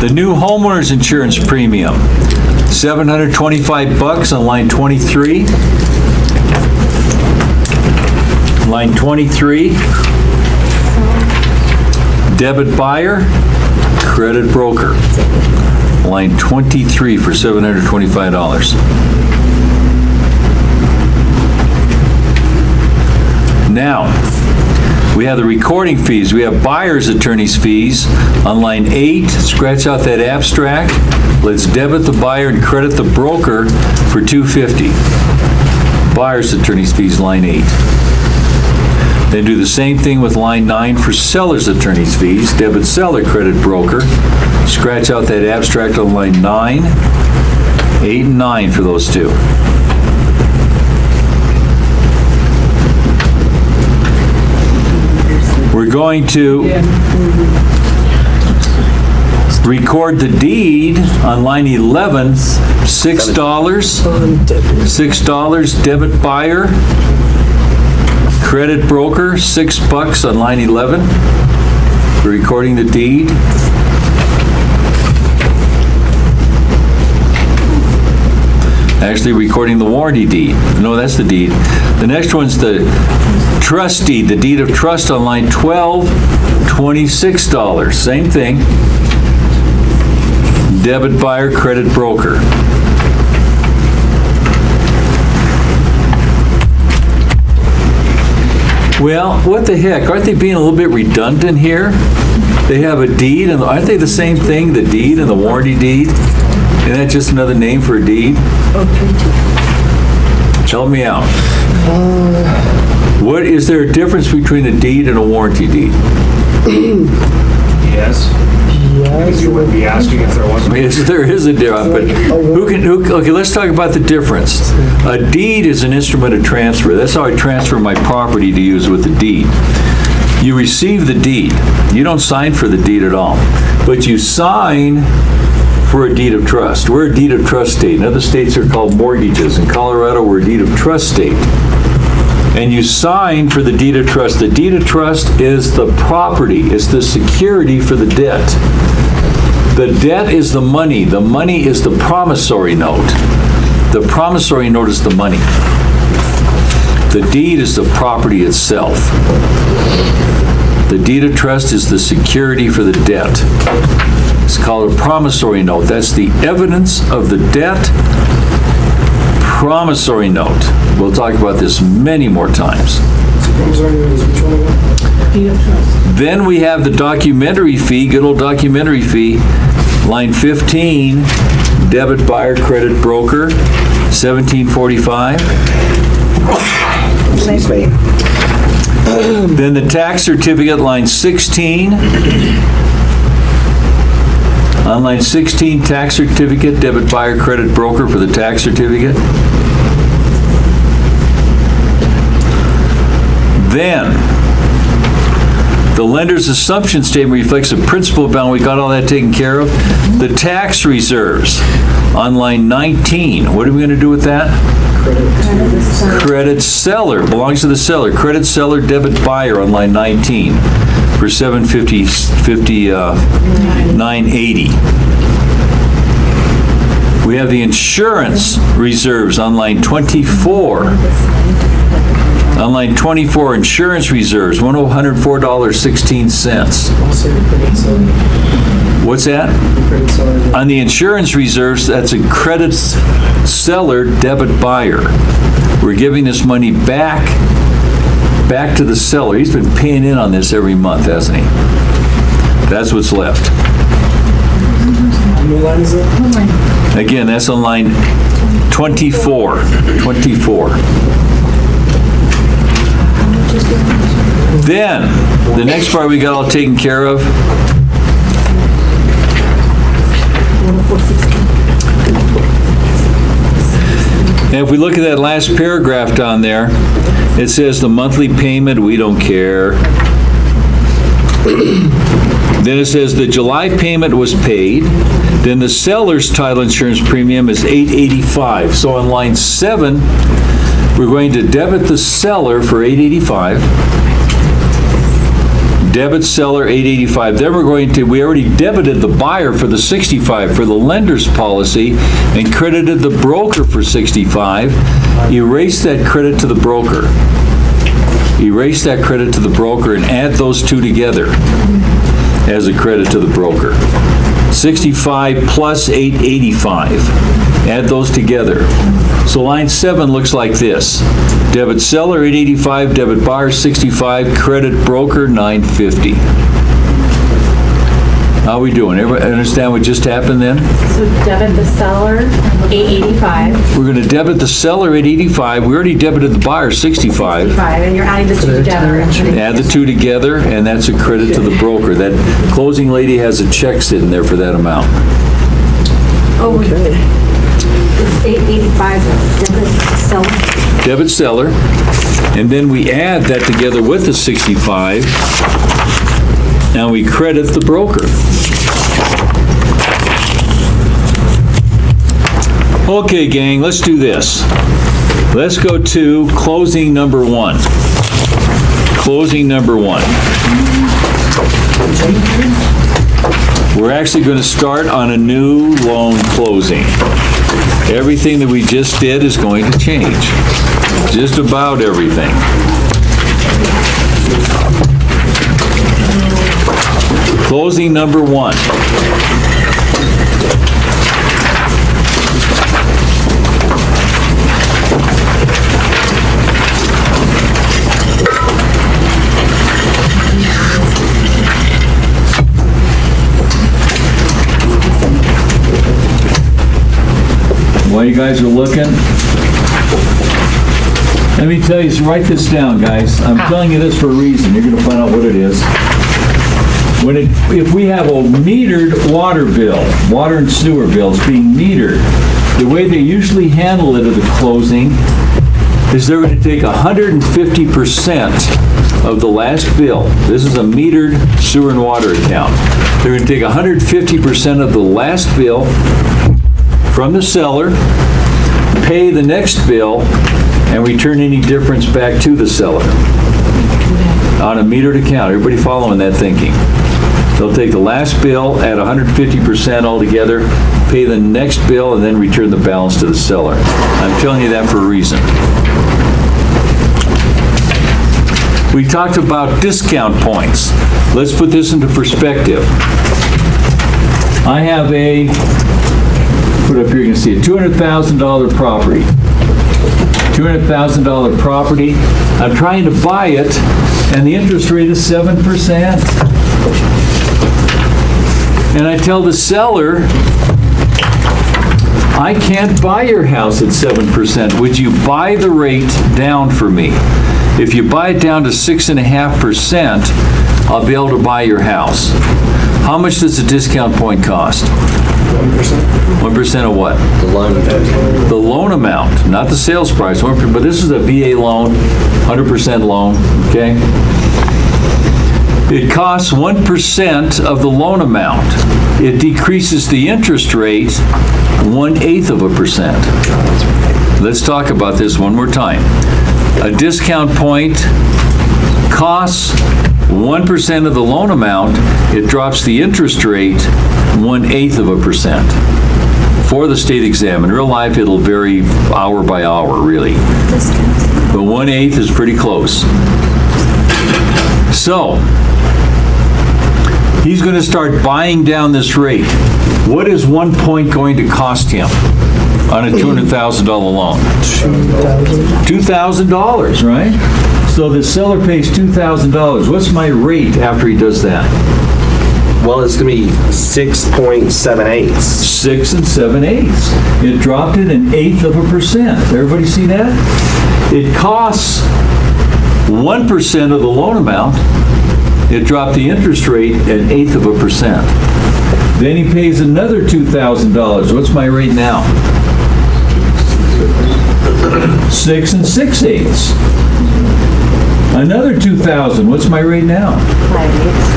The new homeowner's insurance premium. $725 on line 23. Line 23, debit buyer, credit broker. Line 23 for $725. Now, we have the recording fees. We have buyer's attorney's fees on line 8. Scratch out that abstract. Let's debit the buyer and credit the broker for $250. Buyer's attorney's fees, line 8. Then do the same thing with line 9 for seller's attorney's fees. Debit seller, credit broker. Scratch out that abstract on line 9, 8, and 9 for those two. We're going to record the deed on line 11, $6. $6 debit buyer, credit broker, $6 on line 11. We're recording the deed. Actually recording the warranty deed. No, that's the deed. The next one's the trust deed, the deed of trust on line 12, $26. Same thing. Debit buyer, credit broker. Well, what the heck? Aren't they being a little bit redundant here? They have a deed, and aren't they the same thing, the deed and the warranty deed? Isn't that just another name for a deed? Help me out. What, is there a difference between a deed and a warranty deed? Yes. Because you wouldn't be asking if there I wasn't. mean, there is a difference, but okay, let's talk about the difference. A deed is an instrument of transfer. That's how I transfer my property to use with the deed. You receive the deed. You don't sign for the deed at all, but you sign for a deed of trust. We're a deed of trust state. In other states are called mortgages. In Colorado, we're a deed of trust state. And you sign for the deed of trust. The deed of trust is the property. It's the security for the debt. The debt is the money. The money is the promissory note. The promissory note is the money. The deed is the property itself. The deed of trust is the security for the debt. It's called a promissory note. That's the evidence of the debt. Promissory note. We'll talk about this many more times. Then we have the documentary fee, good old documentary fee. Line 15, debit buyer, credit broker, $17.45. Then the tax certificate, line 16. On line 16, tax certificate, debit buyer, credit broker for the tax certificate. Then, the lender's assumption statement reflects a principal balance. We got all that taken care of. The tax reserves on line 19. What are we going to do with that? Credit seller belongs to the seller. Credit seller, debit buyer on line 19 for $759.80. We have the insurance reserves on line 24. On line 24, insurance reserves, $104.16. What's that? On the insurance reserves, that's a credit seller, debit buyer. We're giving this money back to the seller. He's been paying in on this every month, hasn't he? That's what's left. Again, that's on line 24. 24. Then, the next part we got all taken care of. Now, if we look at that last paragraph down there, it says the monthly payment, we don't care. Then it says the July payment was paid. Then the seller's title insurance premium is $885. So on line 7, we're going to debit the seller for $885. Debit seller 885. Then we already debited the buyer for the 65 for the lender's policy and credited the broker for 65. Erase that credit to the broker. Erase that credit to the broker and add those two together as a credit to the broker. 65 plus 885. Add those together. So line 7 looks like this. Debit seller 885, debit buyer 65, credit broker 950. How we doing? Everybody understand what just happened then? So debit the seller, 885. We're going to debit the seller 885. We already debited the buyer 65. And you're adding the two together. Add the two together, and that's a credit to the broker. That closing lady has a check sitting there for that amount. Okay. It's 885, debit seller. Debit seller, and then we add that together with the 65, and we credit the broker. Okay, gang, let's do this. Let's go to closing number 1. Closing number 1. We're actually going to start on a new loan closing. Everything that we just did is going to change. Just about everything. Closing number 1. While you guys are looking, let me tell you, write this down, guys. I'm telling you this for a reason. You're going to find out what it is. If we have a metered water bill, water and sewer bills being metered, the way they usually handle it at the closing is they're going to take 150% of the last bill. This is a metered sewer and water account. They're going to take 150% of the last bill from the seller, pay the next bill, and return any difference back to the seller on a metered account. Everybody following that thinking? They'll take the last bill at 150% altogether, pay the next bill, and then return the balance to the seller. I'm telling you that for a reason. We talked about discount points. Let's put this into perspective. I have a, put up here, you can see a $200,000 property. $200,000 property. I'm trying to buy it, and the interest rate is 7%. And I tell the seller, I can't buy your house at 7%. Would you buy the rate down for me? If you buy it down to 6.5%, I'll be able to buy your house. How much does the discount point cost? 1%. 1% of what? The loan. The loan amount, not the sales price. But this is a VA loan, 100% loan, okay? It costs 1% of the loan amount. It decreases the interest rate 1/8%. Let's talk about this one more time. A discount point costs 1% of the loan amount. It drops the interest rate 1/8%. For the state exam. In real life, it'll vary hour by hour, really. But 1/8 is pretty close. So, he's going to start buying down this rate. What is 1 point going to cost him on a $200,000 loan? $2,000, right? So the seller pays $2,000. What's my rate after he does that? Well, it's going to be 6.78. 6 7/8. It dropped it 1/8%. Everybody see that? It costs 1% of the loan amount. It dropped the interest rate 1/8%. Then he pays another $2,000. What's my rate now? 6 6/8. Another 2,000. What's my rate now?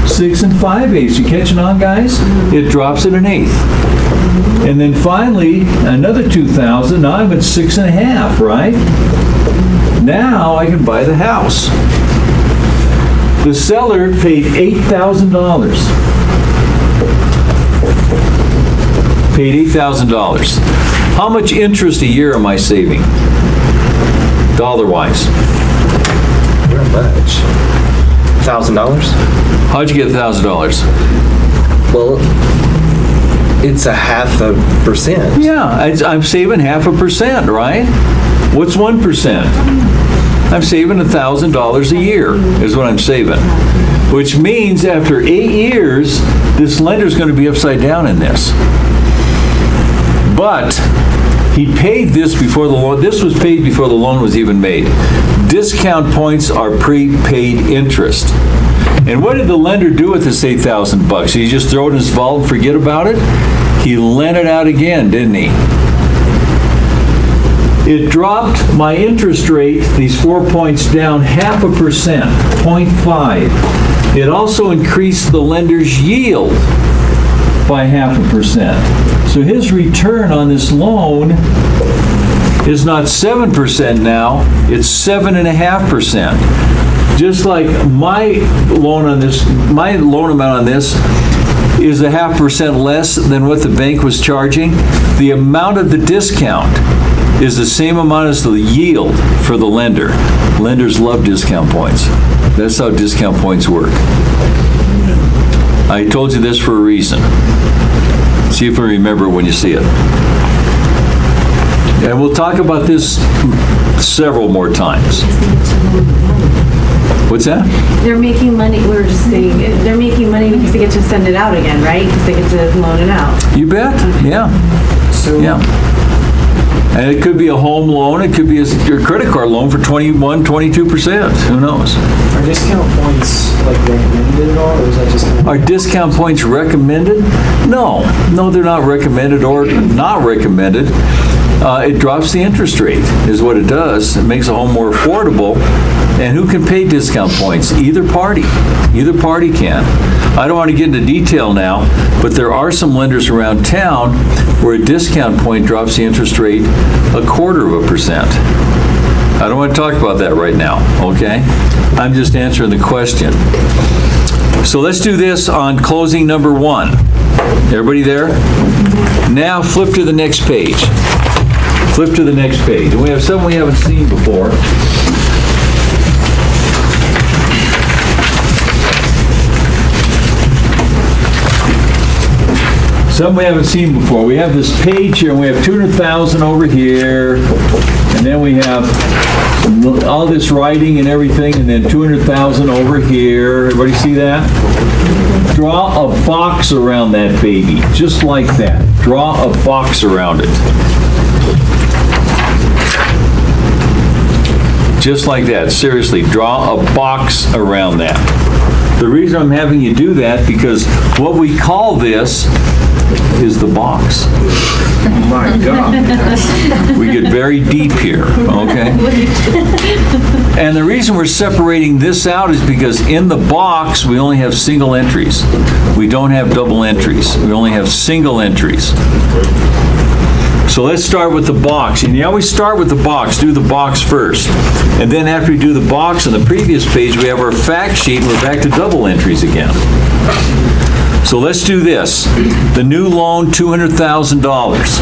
6 5/8. You catching on, guys? It drops at 1/8. And then finally, another 2,000. Now I'm at 6.5, right? Now I can buy the house. The seller paid $8,000. Paid $8,000. How much interest a year am I saving? Dollar-wise. Not much. $1,000? How'd you get $1,000? Well, it's 0.5%. Yeah, I'm saving 0.5%, right? What's 1%? I'm saving $1,000 a year is what I'm saving. Which means after 8 years, this lender's going to be upside down in this. But he paid this before the loan, this was paid before the loan was even made. Discount points are prepaid interest. And what did the lender do with this $8,000 bucks? Did he just throw it in his vault and forget about it? He lent it out again, didn't he? It dropped my interest rate, these 4 points, down 0.5%, 0.5. It also increased the lender's yield by 0.5%. So his return on this loan is not 7% now, it's 7.5%. Just like my loan on this, my loan amount on this is 0.5% less than what the bank was charging. The amount of the discount is the same amount as the yield for the lender. Lenders love discount points. That's how discount points work. I told you this for a reason. See if you remember when you see it. And we'll talk about this several more times. What's that? They're making money, we were just saying, they're making money because they get to send it out again, right? Because they get to loan it out. You bet, yeah. So Yeah. And it could be a home loan, it could be a credit card loan for 21, 22%, who knows? are discount points like recommended at all, or is that just kind of? Are discount points recommended? No, they're not recommended or not recommended. It drops the interest rate, is what it does. It makes a home more affordable. And who can pay discount points? Either party. Either party can. I don't want to get into detail now, but there are some lenders around town where a discount point drops the interest rate 0.25%. I don't want to talk about that right now, okay? I'm just answering the question. So let's do this on closing number 1. Everybody there? Now flip to the next page. Flip to the next page. And we have something we haven't seen before. Something we haven't seen before. We have this page here, and we have 200,000 over here, and then we have all this writing and everything, and then 200,000 over here. Everybody see that? Draw a box around that baby, just like that. Draw a box around it. Just like that. Seriously, draw a box around that. The reason I'm having you do that, because what we call this is the box. My God. We get very deep here, okay? And the reason we're separating this out is because in the box, we only have single entries. We don't have double entries. We only have single entries. So let's start with the box. And you always start with the box. Do the box first. And then after we do the box on the previous page, we have our fact sheet, and we're back to double entries again. So let's do this. The new loan, $200,000.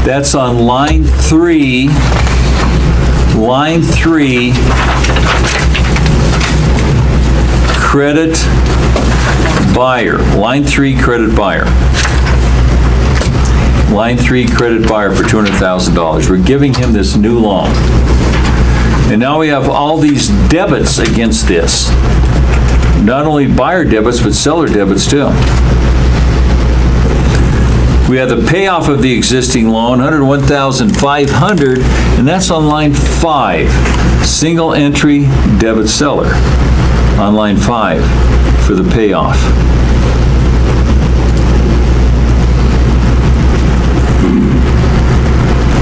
That's on line 3. Line 3. Credit buyer. Line 3, credit buyer. Line 3, credit buyer for $200,000. We're giving him this new loan. And now we have all these debits against this. Not only buyer debits, but seller debits too. We have the payoff of the existing loan, $101,500, and that's on line 5. Single entry debit seller on line 5 for the payoff.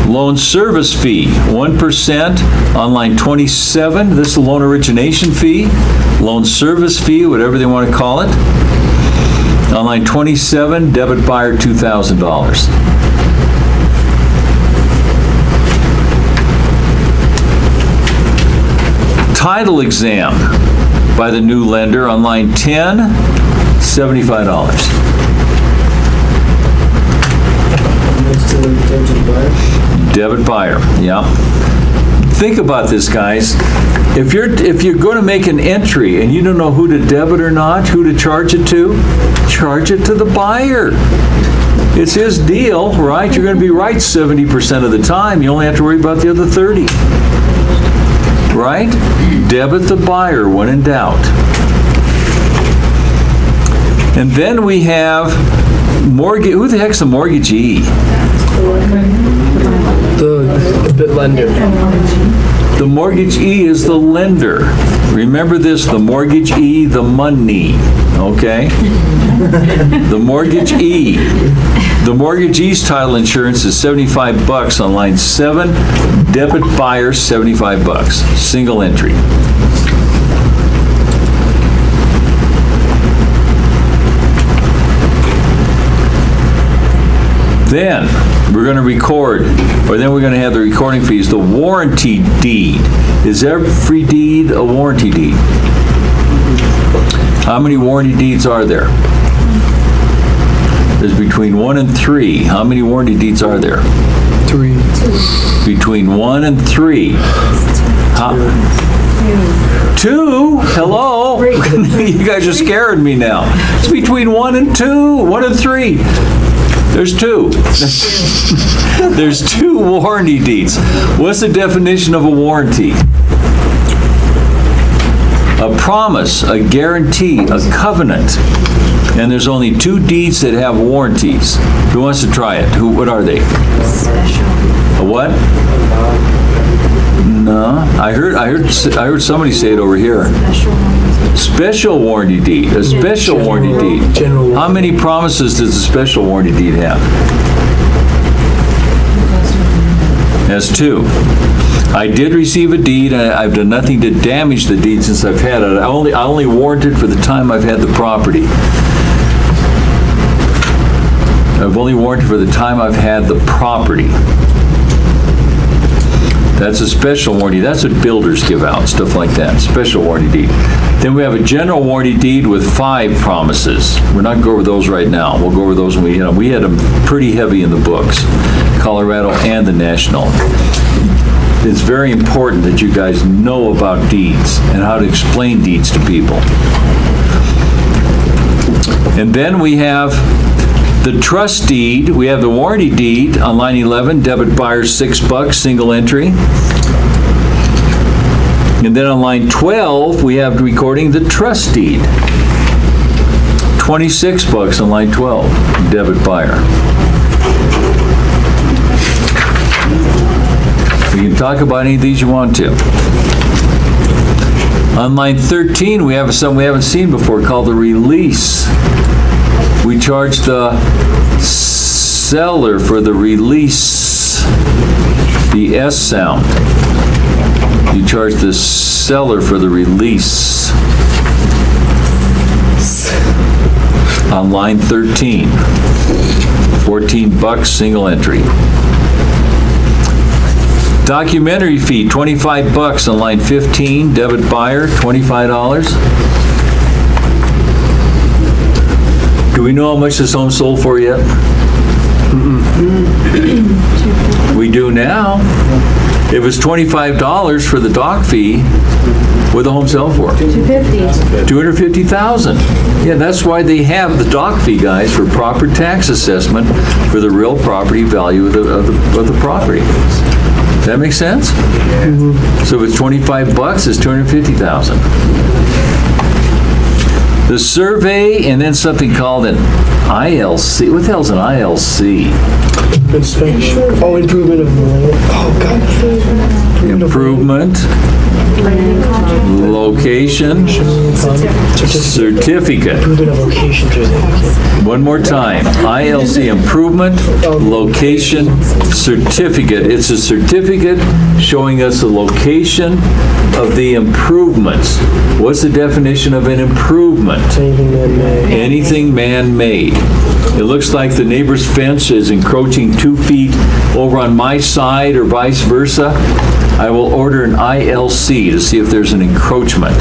Loan service fee, 1% on line 27. This is the loan origination fee. Loan service fee, whatever they want to call it. On line 27, debit buyer, $2,000. Title exam by the new lender. On line 10, $75. Goes to the buyer. Debit buyer, yeah. Think about this, guys. If you're going to make an entry and you don't know who to debit or not, who to charge it to the buyer. It's his deal, right? You're going to be right 70% of the time. You only have to worry about the other 30. Right? Debit the buyer when in doubt. And then we have mortgage. Who the heck's the mortgagee? The lender. The mortgagee is the lender. Remember this, the mortgagee, the money, okay? The mortgagee. The mortgagee's title insurance is $75 on line 7. Debit buyer, $75. Single entry. Then we're going to record, or then we're going to have the recording fees, the warranty deed. Is every deed a warranty deed? How many warranty deeds are there? There's between 1 and 3. How many warranty deeds are there? 3. Between 1 and 3. How? 2? Hello? You guys are scaring me now. It's between 1 and 2. 1 and 3. There's 2. There's 2 warranty deeds. What's the definition of a warranty? A promise, a guarantee, a covenant. And there's only 2 deeds that have warranties. Who wants to try it? What are they? Special. A what? No. I heard somebody say it over here. Special warranty deed. A special warranty deed. General. How many promises does a special warranty deed have? Has 2. I did receive a deed, and I've done nothing to damage the deed since I've had it. I only warranted for the time I've had the property. I've only warranted for the time I've had the property. That's a special warranty. That's what builders give out, stuff like that. Special warranty deed. Then we have a general warranty deed with 5 promises. We're not going to go over those right now. We'll go over those when we hit them. We had them pretty heavy in the books, Colorado and the National. It's very important that you guys know about deeds and how to explain deeds to people. And then we have the trust deed. We have the warranty deed on line 11, debit buyer $6, single entry. And then on line 12, we have recording the trust deed. $26 on line 12, debit buyer. You can talk about any of these you want to. On line 13, we have something we haven't seen before called the release. We charge the seller for the release, the S sound. You charge the seller for the release. On line 13, $14, single entry. Documentary fee, $25 on line 15, debit buyer, $25. Do we know how much this home sold for yet? We do now. It was $25 for the doc fee. What the home sell for? $250,000. $250,000. Yeah, that's why they have the doc fee, guys, for proper tax assessment for the real property value of the property. Does that make sense? So if it's $25, it's $250,000. The survey, and then something called an ILC. What the hell's an ILC? Inspection. Oh, improvement of the land. Oh, God. Improvement, location, certificate. Improvement of location certificate. One more time. ILC, improvement, location, certificate. It's a certificate showing us the location of the improvements. What's the definition of an improvement? Anything man-made. Anything man-made. It looks like the neighbor's fence is encroaching 2 feet over on my side or vice versa. I will order an ILC to see if there's an encroachment.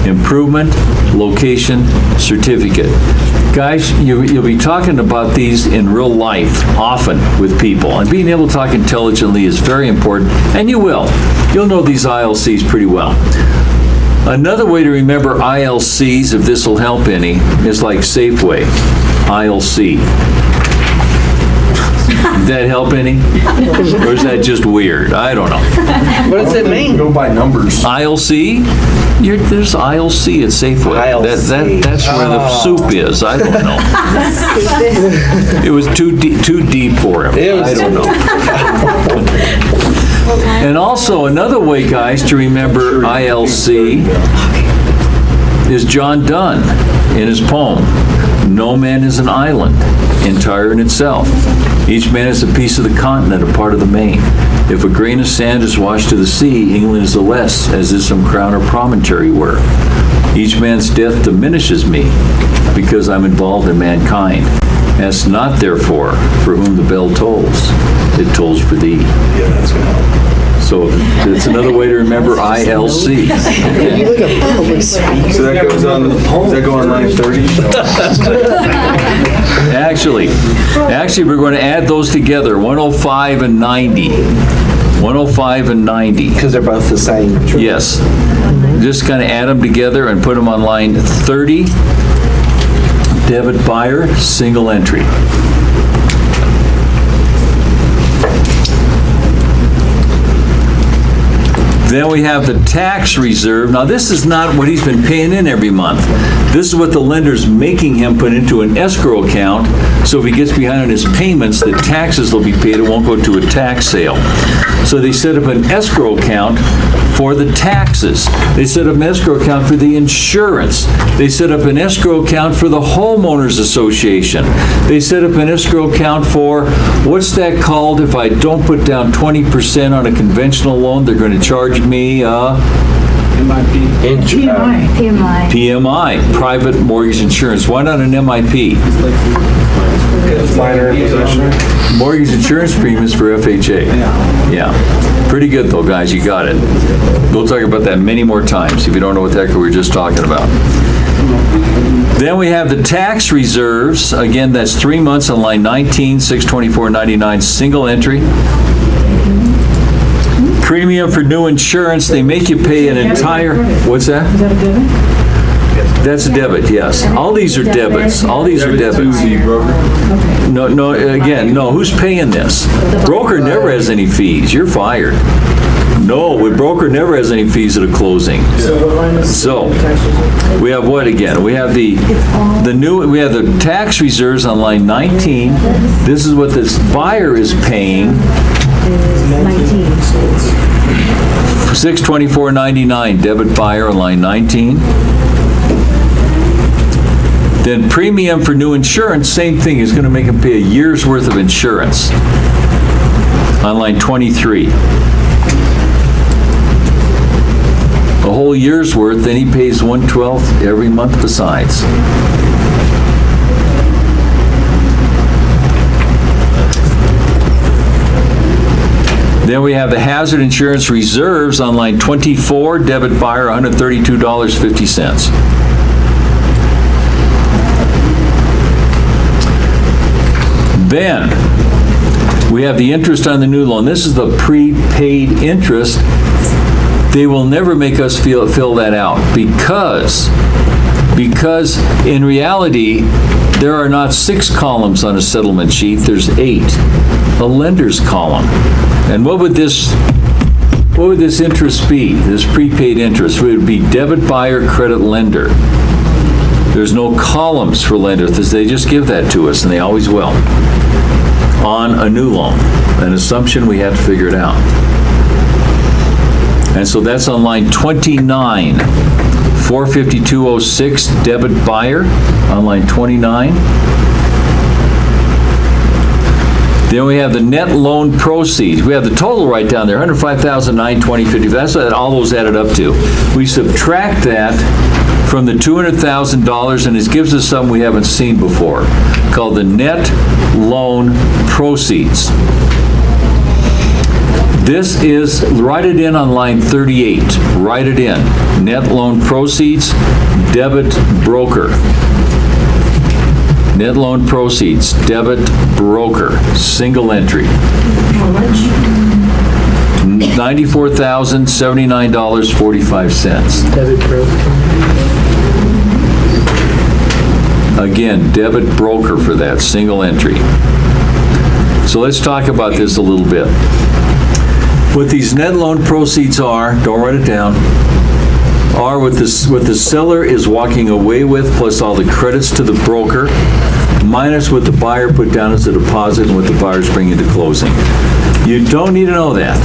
improvement, location, certificate. Guys, you'll be talking about these in real life often with people, and being able to talk intelligently is very important, and you will. You'll know these ILCs pretty well. Another way to remember ILCs, if this will help any, is like Safeway, ILC. Did that help any? Or is that just weird? I don't know. What does it mean? Go by numbers. ILC? There's ILC at Safeway. ILC. That's where the soup is. I don't know. It was too deep for him. It was- I don't know. And also, another way, guys, to remember ILC is John Donne in his poem, "No man is an island, entire in itself. Each man is a piece of the continent, a part of the main. If a grain of sand is washed to the sea, England is the less, as if some crown or promontory were. Each man's death diminishes me, because I'm involved in mankind. Ask not, therefore, for whom the bell tolls. It tolls for thee." Yeah, that's gonna help. So it's another way to remember ILC. You look at public speaker. So that goes on, does that go on line 30? Actually, we're going to add those together, 105 and 90. 105 and 90. Because they're both the same. Yes. Just kind of add them together and put them on line 30. Debit buyer, single entry. Then we have the tax reserve. Now, this is not what he's been paying in every month. This is what the lender's making him put into an escrow account, so if he gets behind on his payments, the taxes will be paid, it won't go to a tax sale. So they set up an escrow account for the taxes. They set up an escrow account for the insurance. They set up an escrow account for the homeowners association. They set up an escrow account for, what's that called? If I don't put down 20% on a conventional loan, they're going to charge me PMI. PMI, private mortgage insurance. Why not an MIP? It's minor in possession. Mortgage insurance premiums for FHA. Yeah. Pretty good though, guys, you got it. We'll talk about that many more times if you don't know what the heck we were just talking about. Then we have the tax reserves. Again, that's 3 months on line 19, 624.99, single entry. Premium for new insurance, they make you pay an entire, what's that? Is that a debit? That's a debit, yes. All these are debits. All these are debits. No, again, no, who's paying this? Broker never has any fees. You're fired. No, the broker never has any fees at a closing. So what line is So, the tax reserve? we have what again? We have we have the tax reserves on line 19. This is what this buyer is paying. 624.99 debit buyer on line 19. Then premium for new insurance, same thing, is going to make him pay a year's worth of insurance on line 23. A whole year's worth, then he pays 1/12 every month besides. Then we have the hazard insurance reserves on line 24, debit buyer, $132.50. Then we have the interest on the new loan. This is the prepaid interest. They will never make us fill that out because in reality, there are not 6 columns on a settlement sheet, there's 8. A lender's column. And what would this interest be, this prepaid interest? It would be debit buyer, credit lender. There's no columns for lenders, they just give that to us, and they always will, on a new loan. An assumption, we have to figure it out. And so that's on line 29, 45206, debit buyer, on line 29. Then we have the net loan proceeds. We have the total right down there, $105,920.50. That's what all those added up to. We subtract that from the $200,000, and it gives us something we haven't seen before, called the net loan proceeds. This is, write it in on line 38. Write it in. Net loan proceeds, debit broker. Net loan proceeds, debit broker, single entry. How much? $94,079.45. Debit broker. Again, debit broker for that, single entry. So let's talk about this a little bit. What these net loan proceeds are, don't write it down, are what the seller is walking away with, plus all the credits to the broker, minus what the buyer put down as a deposit and what the buyer's bringing to closing. You don't need to know that.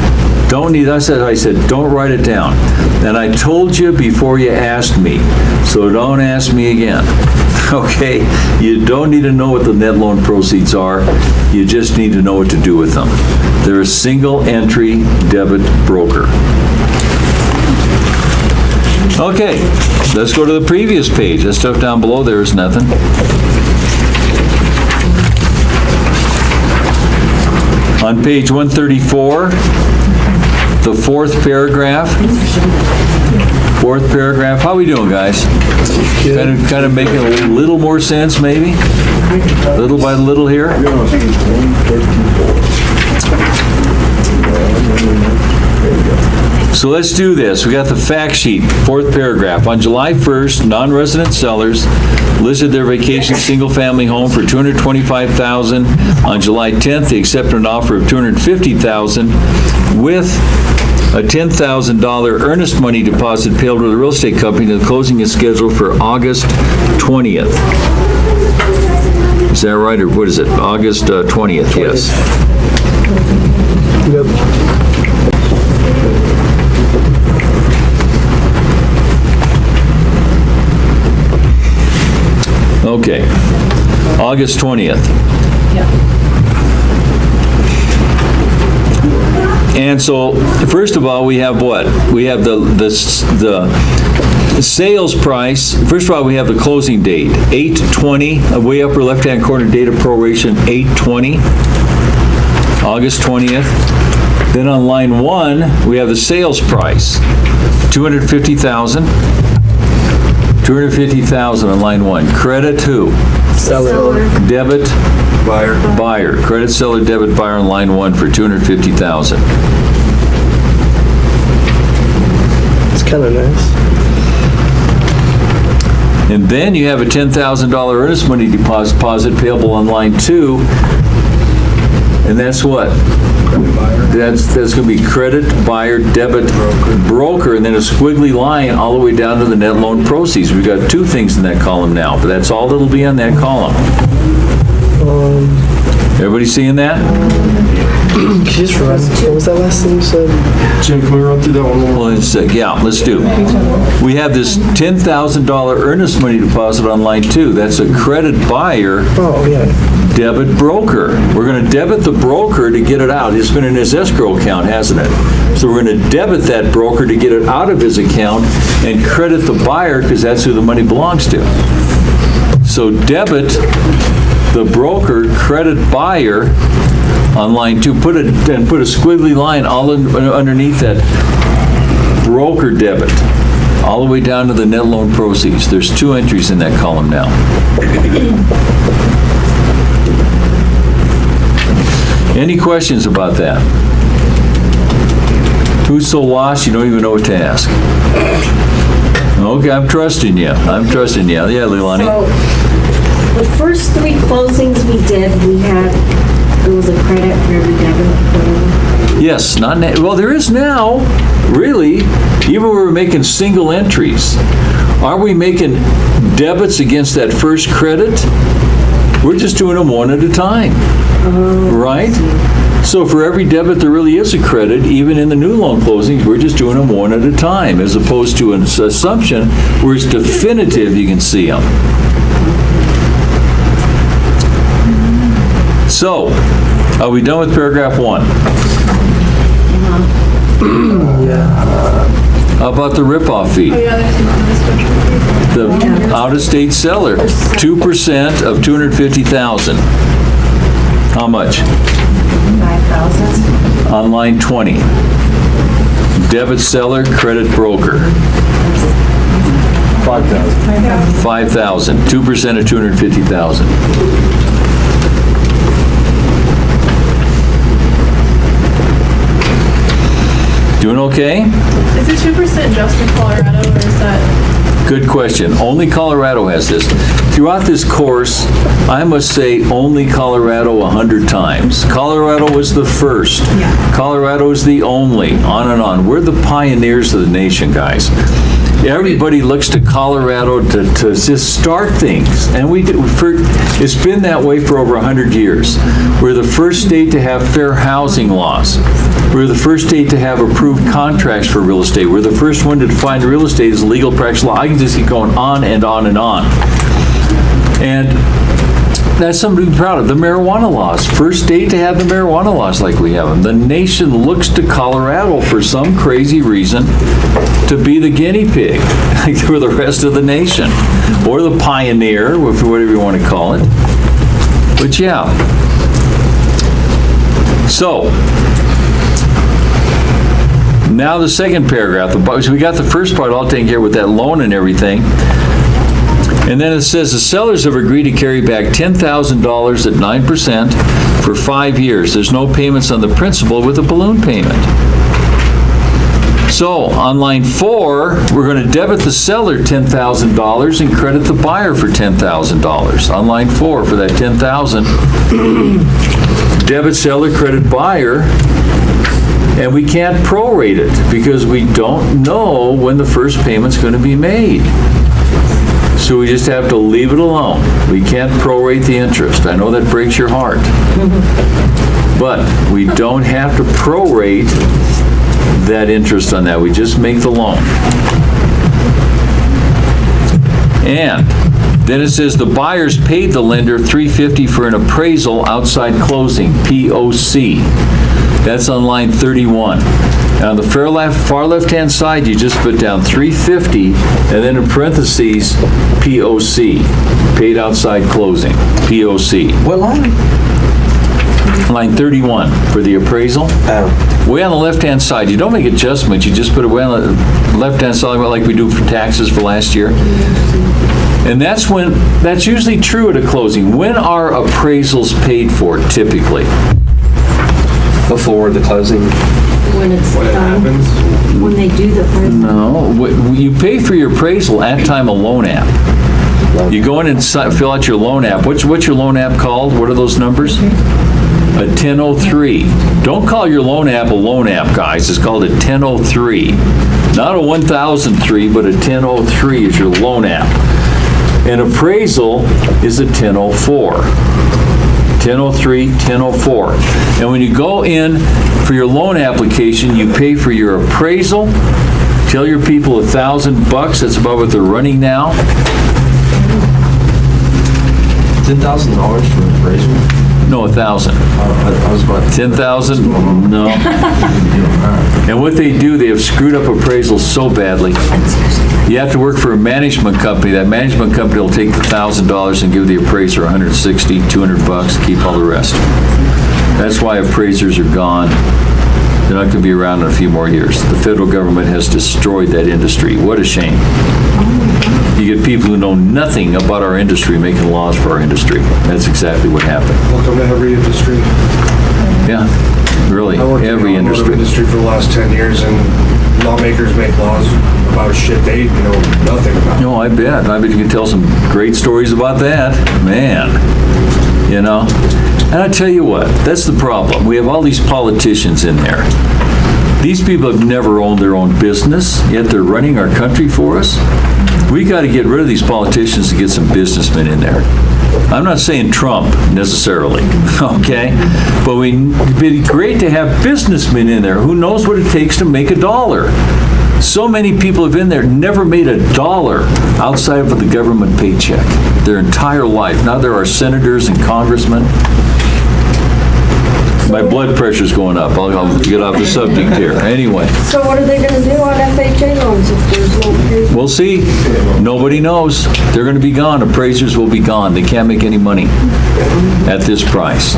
I said, don't write it down. And I told you before you asked me, so don't ask me again. Okay? You don't need to know what the net loan proceeds are. You just need to know what to do with them. They're a single entry debit broker. Okay, let's go to the previous page. That stuff down below there is nothing. On page 134, the fourth paragraph. Fourth paragraph. How we doing, guys? Kind of making a little more sense, maybe? Little by little here? So let's do this. We got the fact sheet, fourth paragraph. On July 1st, non-resident sellers listed their vacation single-family home for $225,000. On July 10th, they accepted an offer of $250,000 with a $10,000 earnest money deposit payable to the real estate company. The closing is scheduled for August 20th. Is that right, or what is it? August 20th, yes. Yep. Okay, August 20th. And so, first of all, we have what? We have the sales price. First of all, we have the closing date, 8/20, way upper left-hand corner, date of proration, 8/20, August 20th. Then on line 1, we have the sales price, $250,000. $250,000 on line 1. Credit who? Seller. Debit? Buyer. Buyer. Credit seller, debit buyer on line 1 for $250,000. It's kind of nice. And then you have a $10,000 earnest money deposit payable on line 2. And that's what? That's going to be credit, buyer, debit, broker, and then a squiggly line all the way down to the net loan proceeds. We've got 2 things in that column now, but that's all that'll be on that column. Everybody seeing that? Can you just run? What was that last thing you said? Jim, can we run through that one more? Well, yeah, let's do. We have this $10,000 earnest money deposit on line 2. That's a credit buyer. Oh, yeah. Debit broker. We're going to debit the broker to get it out. It's been in his escrow account, hasn't it? So we're going to debit that broker to get it out of his account and credit the buyer because that's who the money belongs to. So debit the broker, credit buyer on line 2. Put a squiggly line all underneath that broker debit, all the way down to the net loan proceeds. There's 2 entries in that column now. Any questions about that? Who's so lost you don't even know what to ask? Okay, I'm trusting you. Yeah, Leilani. So, the first 3 closings we did, there was a credit for every debit. Yes, well, there is now, really, even when we're making single entries. Are we making debits against that first credit? We're just doing them one at a time, right? So for every debit, there really is a credit. Even in the new loan closings, we're just doing them one at a time, as opposed to an assumption where it's definitive, you can see them. So, are we done with paragraph 1? How about the rip-off fee? The out-of-state seller, 2% of $250,000. How much? 5,000. On line 20, debit seller, credit broker. 5,000. 5,000, 2% of 250,000. Doing okay? Is the 2% just in Colorado, or is that? Good question. Only Colorado has this. Throughout this course, I must say only Colorado 100 times. Colorado was the first. Colorado is the only, on and on. We're the pioneers of the nation, guys. Everybody looks to Colorado to just start things, and we do. It's been that way for over 100 years. We're the first state to have fair housing laws. We're the first state to have approved contracts for real estate. We're the first one to define real estate as legal practice law. I can just keep going on and on and on. And that's something to be proud of. The marijuana laws, first state to have the marijuana laws like we have them. The nation looks to Colorado for some crazy reason to be the guinea pig for the rest of the nation, or the pioneer, whatever you want to call it. But yeah. So, now the second paragraph. So we got the first part all taken care of with that loan and everything. And then it says the sellers have agreed to carry back $10,000 at 9% for 5 years. There's no payments on the principal with a balloon payment. So on line 4, we're going to debit the seller $10,000 and credit the buyer for $10,000. On line 4 for that $10,000, debit seller, credit buyer. And we can't prorate it because we don't know when the first payment's going to be made. So we just have to leave it alone. We can't prorate the interest. I know that breaks your heart. But we don't have to prorate that interest on that. We just make the loan. And then it says the buyers paid the lender $350 for an appraisal outside closing, POC. That's on line 31. Now, on the far left-hand side, you just put down $350, and then in parentheses, POC, paid outside closing, POC. What line? Line 31 for the appraisal. Way on the left-hand side, you don't make adjustments, you just put it way on the left-hand side like we do for taxes for last year. And that's usually true at a closing. When are appraisals paid for typically? Before the closing. When it's done, when they do the first. No, you pay for your appraisal at time of loan app. You go in and fill out your loan app. What's your loan app called? What are those numbers? A 1003. Don't call your loan app a loan app, guys. It's called a 1003. Not a 1003, but a 1003 is your loan app. An appraisal is a 1004. 1003, 1004. And when you go in for your loan application, you pay for your appraisal. Tell your people $1,000. That's about what they're running now. $10,000 for an appraisal? No, 1,000. I was about 10,000? No. And what they do, they have screwed up appraisals so badly. You have to work for a management company. That management company will take the $1,000 and give the appraiser $160, $200, keep all the rest. That's why appraisers are gone. They're not going to be around in a few more years. The federal government has destroyed that industry. What a shame. You get people who know nothing about our industry making laws for our industry. That's exactly what happened. Welcome to every industry. Yeah, really, I worked every in the industry. automotive industry for the last 10 years, and lawmakers make laws about shit they know nothing about. No, I bet you can tell some great stories about that. Man, you know. And I tell you what, that's the problem. We have all these politicians in there. These people have never owned their own business, yet they're running our country for us. We got to get rid of these politicians to get some businessmen in there. I'm not saying Trump necessarily, okay? But it'd be great to have businessmen in there who knows what it takes to make a dollar. So many people have been there, never made a dollar outside of the government paycheck their entire life. Now there are senators and congressmen. My blood pressure's going up. I'll get off the subject here. Anyway, So what are they gonna do on FHA loans if there's no pay? we'll see. Nobody knows. They're gonna be gone. Appraisers will be gone. They can't make any money at this price.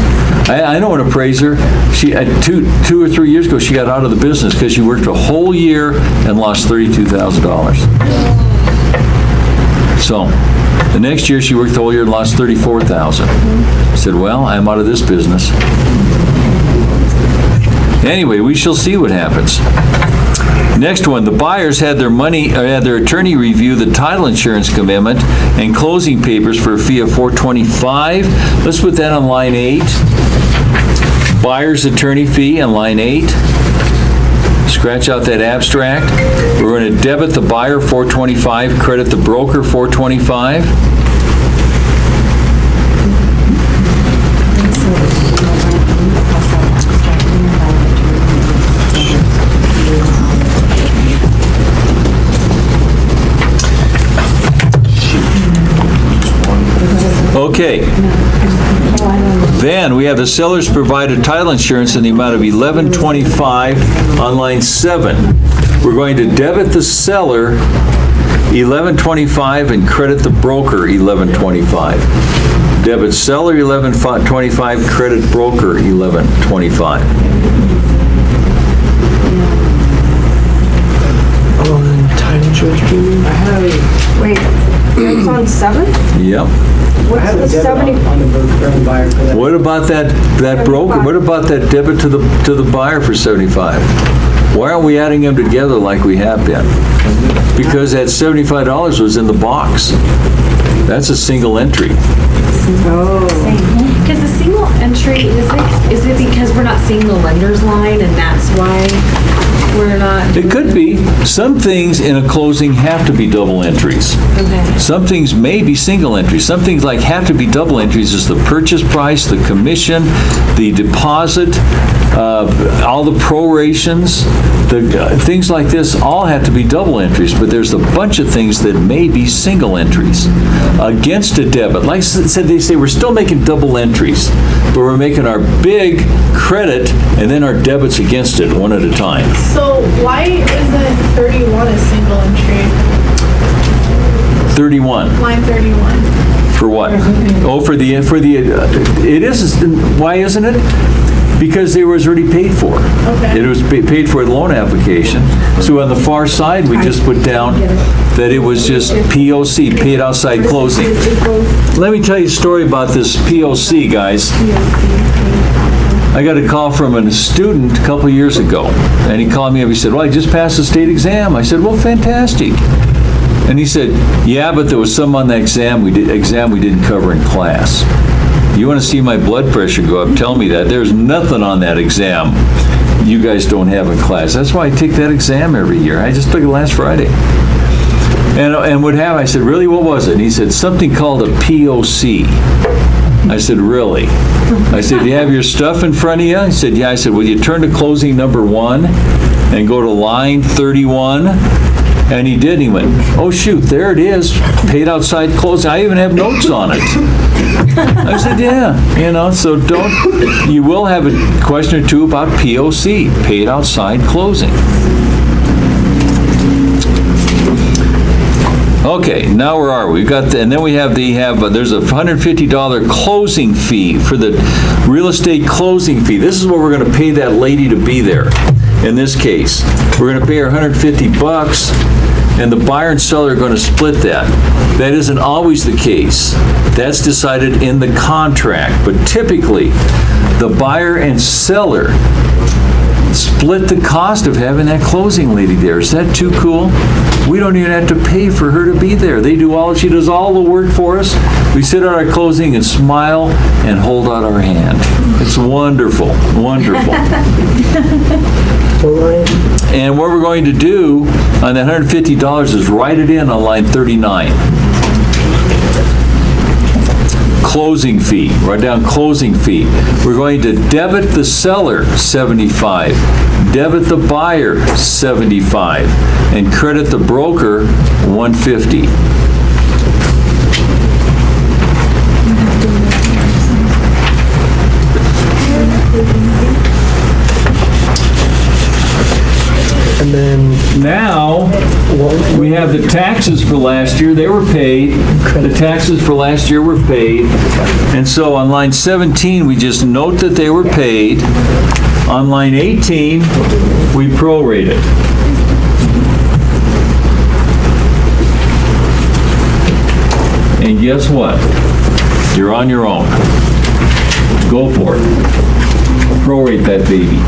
I know an appraiser, she, 2 or 3 years ago, she got out of the business because she worked a whole year and lost $32,000. So, the next year she worked the whole year and lost $34,000. Said, well, I'm out of this business. Anyway, we shall see what happens. Next one, the buyers had their attorney review the title insurance commitment and closing papers for a fee of $425. Let's put that on line 8. Buyer's attorney fee on line 8. Scratch out that abstract. We're going to debit the buyer $425, credit the broker $425. Okay. Then we have the sellers provided title insurance in the amount of $1125 on line 7. We're going to debit the seller $1125 and credit the broker $1125. Debit seller $1125, credit broker $1125. Title insurance premium? Wait, it's on 7? Yep. I What's have the a debit 70? on the broker and the buyer for that. What about that broker? What about that debit to the buyer for $75? Why aren't we adding them together like we have been? Because that $75 was in the box. That's a single entry. Because the single entry, is it because we're not seeing the lender's line and that's why we're not? It could be. Some things in a closing have to be double entries. Okay. Some things may be single entries. Some things like have to be double entries is the purchase price, the commission, the deposit, all the prorations, things like this all have to be double entries, but there's a bunch of things that may be single entries against a debit. Like I said, they say we're still making double entries, but we're making our big credit and then our debits against it one at a time. So why isn't 31 a single entry? 31. Line 31. For what? Oh, it is, why isn't it? Because it was already paid for. Okay. It was paid for the loan application. So on the far side, we just put down that it was just POC, paid outside closing. Let me tell you a story about this POC, guys. I got a call from a student a couple years ago, and he called me up, he said, well, I just passed the state exam. I said, well, fantastic. And he said, yeah, but there was some on the exam we didn't cover in class. You want to see my blood pressure go up, tell me that. There's nothing on that exam you guys don't have in class. That's why I take that exam every year. I just took it last Friday. And what happened, I said, really, what was it? And he said, something called a POC. I said, really? I said, do you have your stuff in front of you? He said, yeah. I said, will you turn to closing number 1 and go to line 31? And he did, and he went, oh shoot, there it is, paid outside closing. I even have notes on it. I said, yeah, so you will have a question or two about POC, paid outside closing. Okay, now where are we? And then we have there's a $150 closing fee for the real estate closing fee. This is what we're going to pay that lady to be there. In this case, we're going to pay her $150, and the buyer and seller are going to split that. That isn't always the case. That's decided in the contract, but typically, the buyer and seller split the cost of having that closing lady there. Is that too cool? We don't even have to pay for her to be there. She does all the work for us. We sit at our closing and smile and hold out our hand. It's wonderful, wonderful. And what we're going to do on that $150 is write it in on line 39. Closing fee, write down closing fee. We're going to debit the seller $75, debit the buyer $75, and credit the broker $150. We have the taxes for last year, they were paid. The taxes for last year were paid. And so on line 17, we just note that they were paid. On line 18, we prorate it. And guess what? You're on your own. Go for it. Prorate that baby.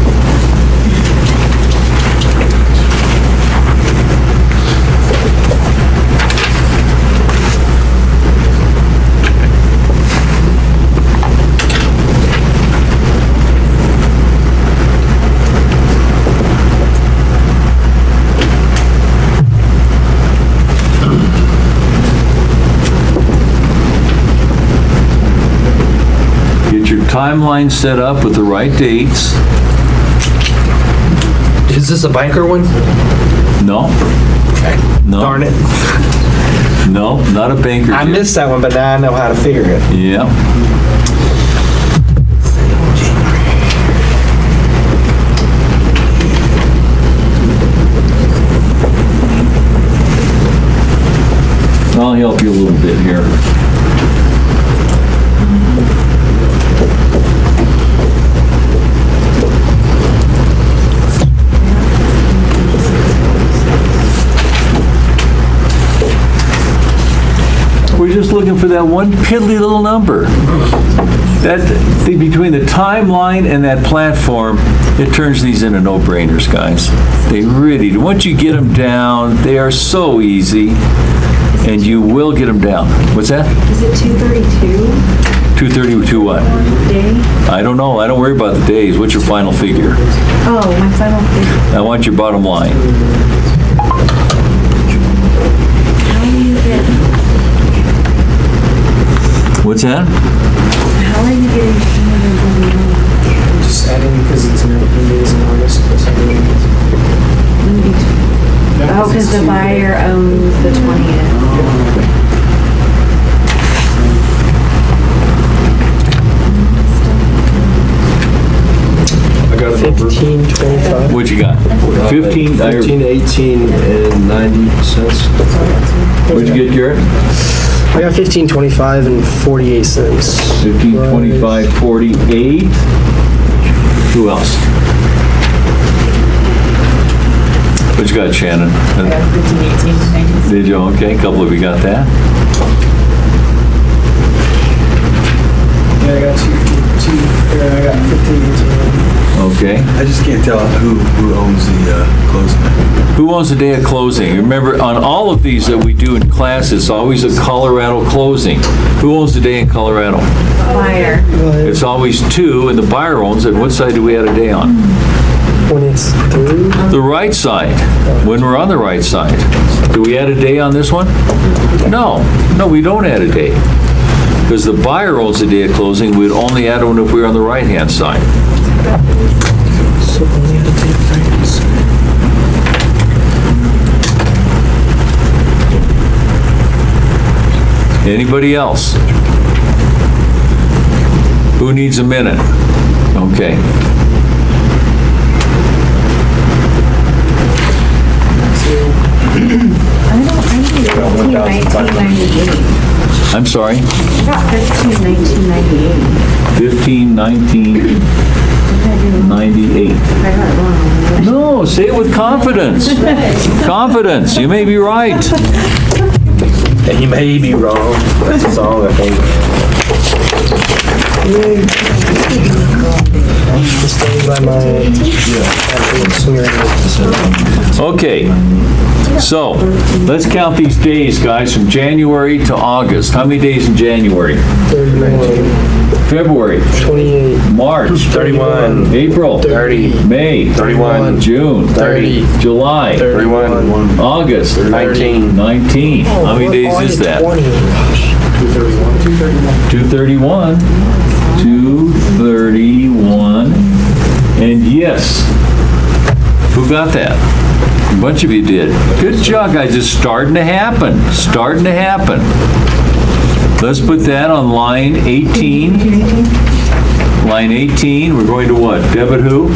Timeline set up with the right dates. Is this a banker one? No. No. Darn it. No, not a banker. I missed that one, but now I know how to figure it. Yeah. I'll help you a little bit here. We're just looking for that one piddly little number. See, between the timeline and that platform, it turns these into no-brainers, guys. They really do. Once you get them down, they are so easy, and you will get them down. What's that? Is it 232 232 what? day? I don't know. I don't worry about the days. What's your final figure? Oh, my final figure. I want your bottom line. How do you get, What's that? how are you getting 231? Just adding because it's in 19 days in August. Plus Oh, because the buyer owns the 20th. I got a number. 1525. What you got? 15? 18 and 90 cents. What'd you get, Garrett? I got 1525 and 48 cents. 15, 25, 48. Who else? What you got, Shannon? I got 15, 18, 19. Did you? Okay, a couple of you got that. Yeah, I got 15, 18. Okay. I just can't tell who owns the closing. Who owns the day of closing? Remember, on all of these that we do in class, it's always a Colorado closing. Who owns the day in Colorado? Buyer. It's always 2, and the buyer owns it. What side do we add a day on? When it's through. The right side, when we're on the right side. Do we add a day on this one? No, we don't add a day. Because the buyer owns the day of closing, we'd only add one if we were on the right-hand side. So only at a day of brightness. Anybody else? Who needs a minute? Okay. I got 1998. I'm sorry? I got 1998. 15, 19, 98. I got it wrong. No, say it with confidence. Confidence, you may be right. And he may be wrong. That's a song, I think. Staying by my Okay, so let's count these days, guys, from January to August. How many days in January? 31, February, 28, March, 31, April, 30, May, 31, June, 30, July, 31, August, 19. 19. How many days is that? 231. 231. And yes, who got that? A bunch of you did. Good job, guys. It's starting to happen. Starting to happen. Let's put that on line 18. Line 18, we're going to what? Debit who?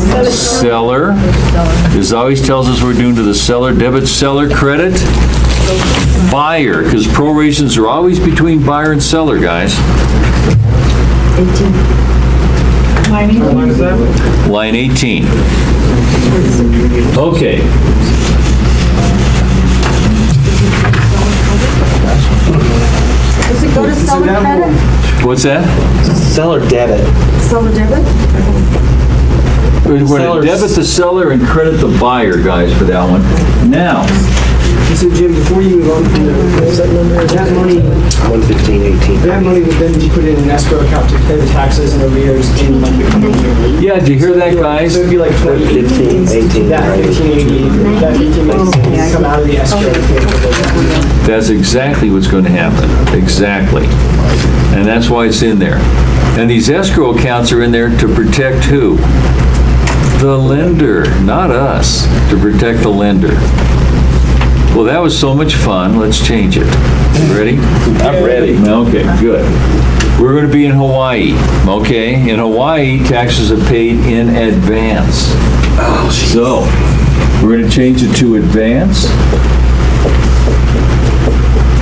Seller. This always tells us we're doing to the seller. Debit, seller, credit. Buyer, because prorations are always between buyer and seller, guys. Line 18. Okay. Does it go to seller credit? What's that? Seller debit. Seller debit? We're going to Sellers. debit the seller and credit the buyer, guys, for that one. Now, So Jim, before you move on from that money, 115.18. that money would then be put in an escrow account to pay the taxes and arrears in like the coming year. yeah, did you hear that, guys? So it'd be like 15, 18, that right. 1580, that 1580 come out of the escrow. to pay for those. That's exactly what's going to happen. Exactly. And that's why it's in there. And these escrow accounts are in there to protect who? The lender, not us, to protect the lender. Well, that was so much fun. Let's change it. You ready? I'm ready. Okay, good. We're going to be in Hawaii, okay? In Hawaii, taxes are paid in advance. So, we're going to change it to advance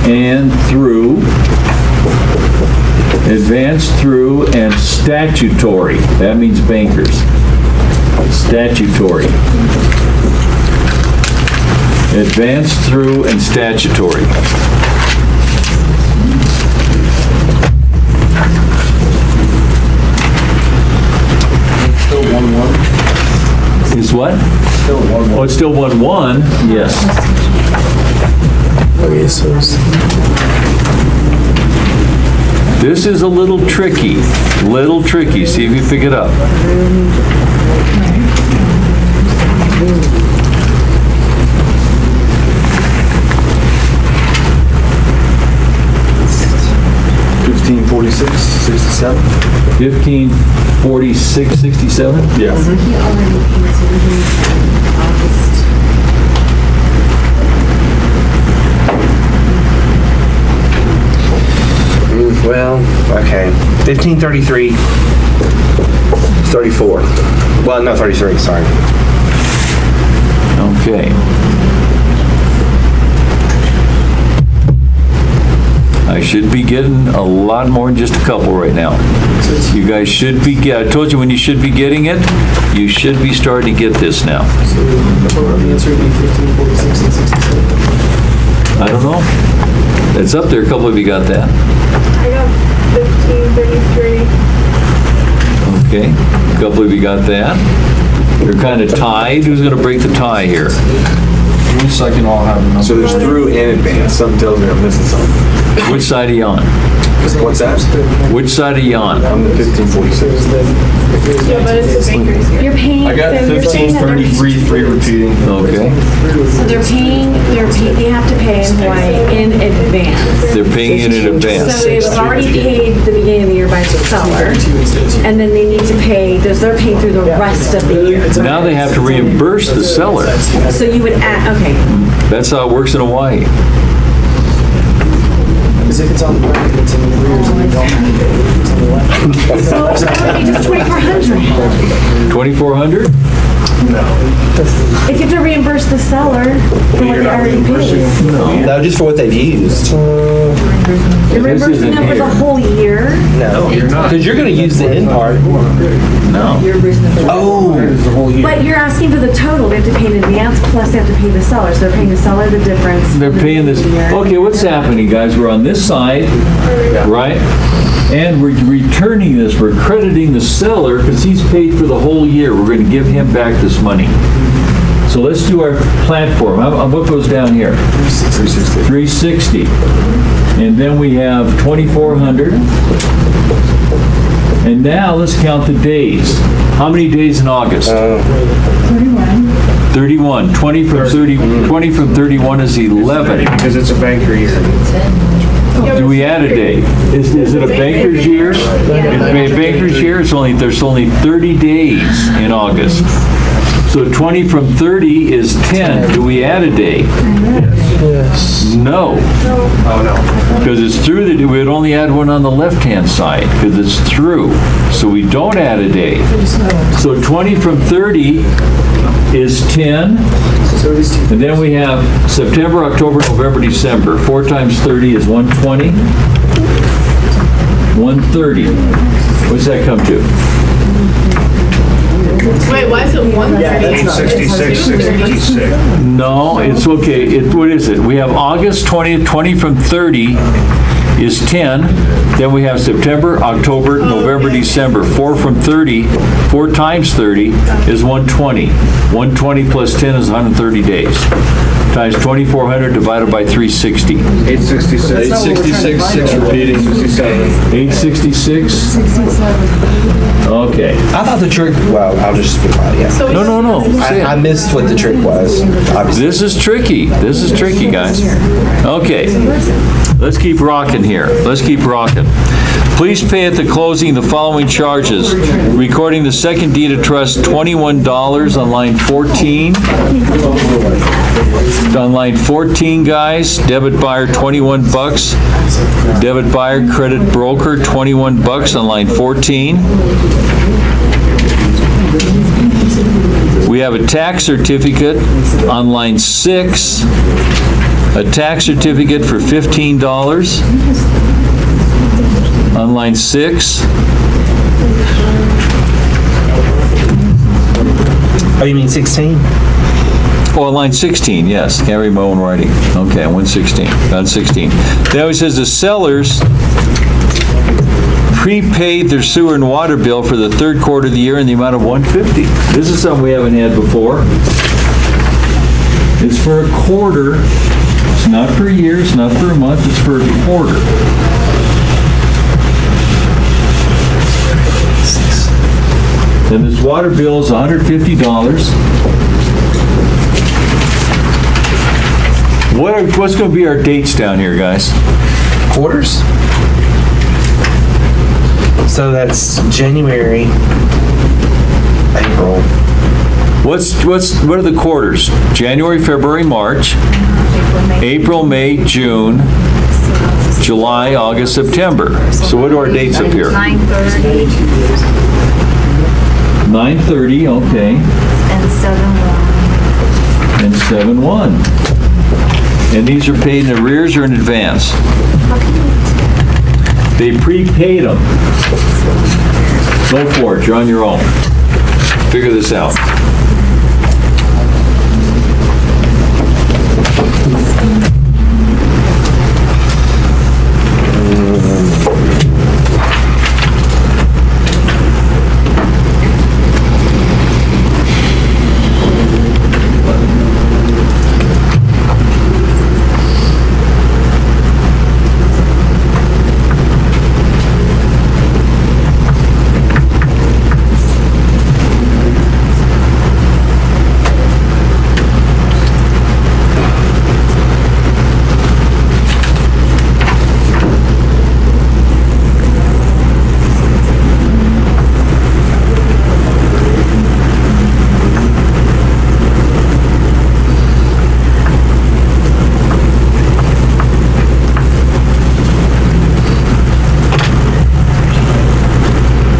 and through, advance through and statutory. That means bankers. Statutory. Advance through and statutory. Still 1-1? Is what? Still 1-1. Oh, it's still 1-1, yes. Okay, so This is a little tricky, See if you pick it up. $15.46.67? 1546.67? Yeah. He already paid, so we can August. Well, okay. 1533. 34. Well, no, 33, sorry. Okay. I should be getting a lot more than just a couple right now. You guys should be, I told you when you should be getting it, you should be starting to get this now. So the answer would be 1546 and 67. I don't know. It's up there, a couple of you got that. I got 1533. Okay, a couple of you got that. They're kind of tied. Who's going to break the tie here? So I can all have them. So there's through and advance. Something tells me I'm missing something. Which side are you on? What's that? Which side are you on? I'm the 1546. Yeah, but it's the baker's here. You're paying. I got so you're saying that they're- 1533, 3 repeating. Okay, So they have to pay in Hawaii in advance. they're paying in advance. So they've already paid the beginning of the year by the seller, and then they need to pay, they're paying through the rest of the year. Now they have to reimburse the seller. So you would add, okay. That's how it works in Hawaii. Because if it's on the right, it's in the rears and you don't have to pay. It's on the left. So it would be just 2,400. 2,400? If you have to reimburse the seller for what they already paid. No, just for what they've used. You're reimbursing them for the whole year. No, you're not. Because you're going to use the end part. No. Oh. But you're asking for the total, they have to pay in advance, plus they have to pay the seller, so they're paying the seller the difference. They're paying this, okay, what's happening, guys? We're on this side, right? And we're returning this, we're crediting the seller because he's paid for the whole year. We're going to give him back this money. So let's do our platform. What goes down here? 360. 360. And then we have 2,400. And now let's count the days. How many days in August? 31. 20 from 30. 20 from 31 is 11. Because it's a banker year. Do we add a day? Is it a banker's year? Is it a banker's year? There's only 30 days in August. So 20 from 30 is 10. Do we add a day? Yes. No. Oh, no. Because it's through the, we'd only add one on the left-hand side, because it's through. So we don't add a day. So 20 from 30 is 10. So these two. And then we have September, October, November, December. 4 times 30 is 120. 130. What's that come to? Wait, why is it 130? Yeah, that's not- 66, 66. No, it's okay. What is it? We have August 20th, 20 from 30 is 10. Then we have September, October, November, December. 4 from 30, 4 times 30 is 120. 120 plus 10 is 130 days. Times 2,400 divided by 360. 866. 866, 6 repeating. 866? Okay. I thought the trick, well, I'll just spit out, yeah. So we No. Say it. I missed what the trick was, obviously. This is tricky. This is tricky, guys. Okay, let's keep rocking here. Let's keep rocking. Please pay at the closing the following charges. Recording the second deed of trust, $21 on line 14. On line 14, guys, debit buyer, 21 bucks. Debit buyer, credit broker, 21 bucks on line 14. We have a tax certificate on line 6. A tax certificate for $15 on line 6. Oh, you mean 16? Oh, on line 16, yes. Can't read my own writing. Okay, on 116, on 16. Now it says the sellers prepaid their sewer and water bill for the third quarter of the year in the amount of $150. This is something we haven't had before. It's for a quarter. It's not for a year, it's not for a month, it's for a quarter. And this water bill is $150. What's going to be our dates down here, guys? Quarters? So that's January, April. What are the quarters? January, February, March, April, May, June, July, August, September. So what are our dates up here? 9:30 9/30, okay, and 7:1. and 7/1. And these are paid in arrears or in advance? They prepaid them. Go for it, you're on your own. Figure this out.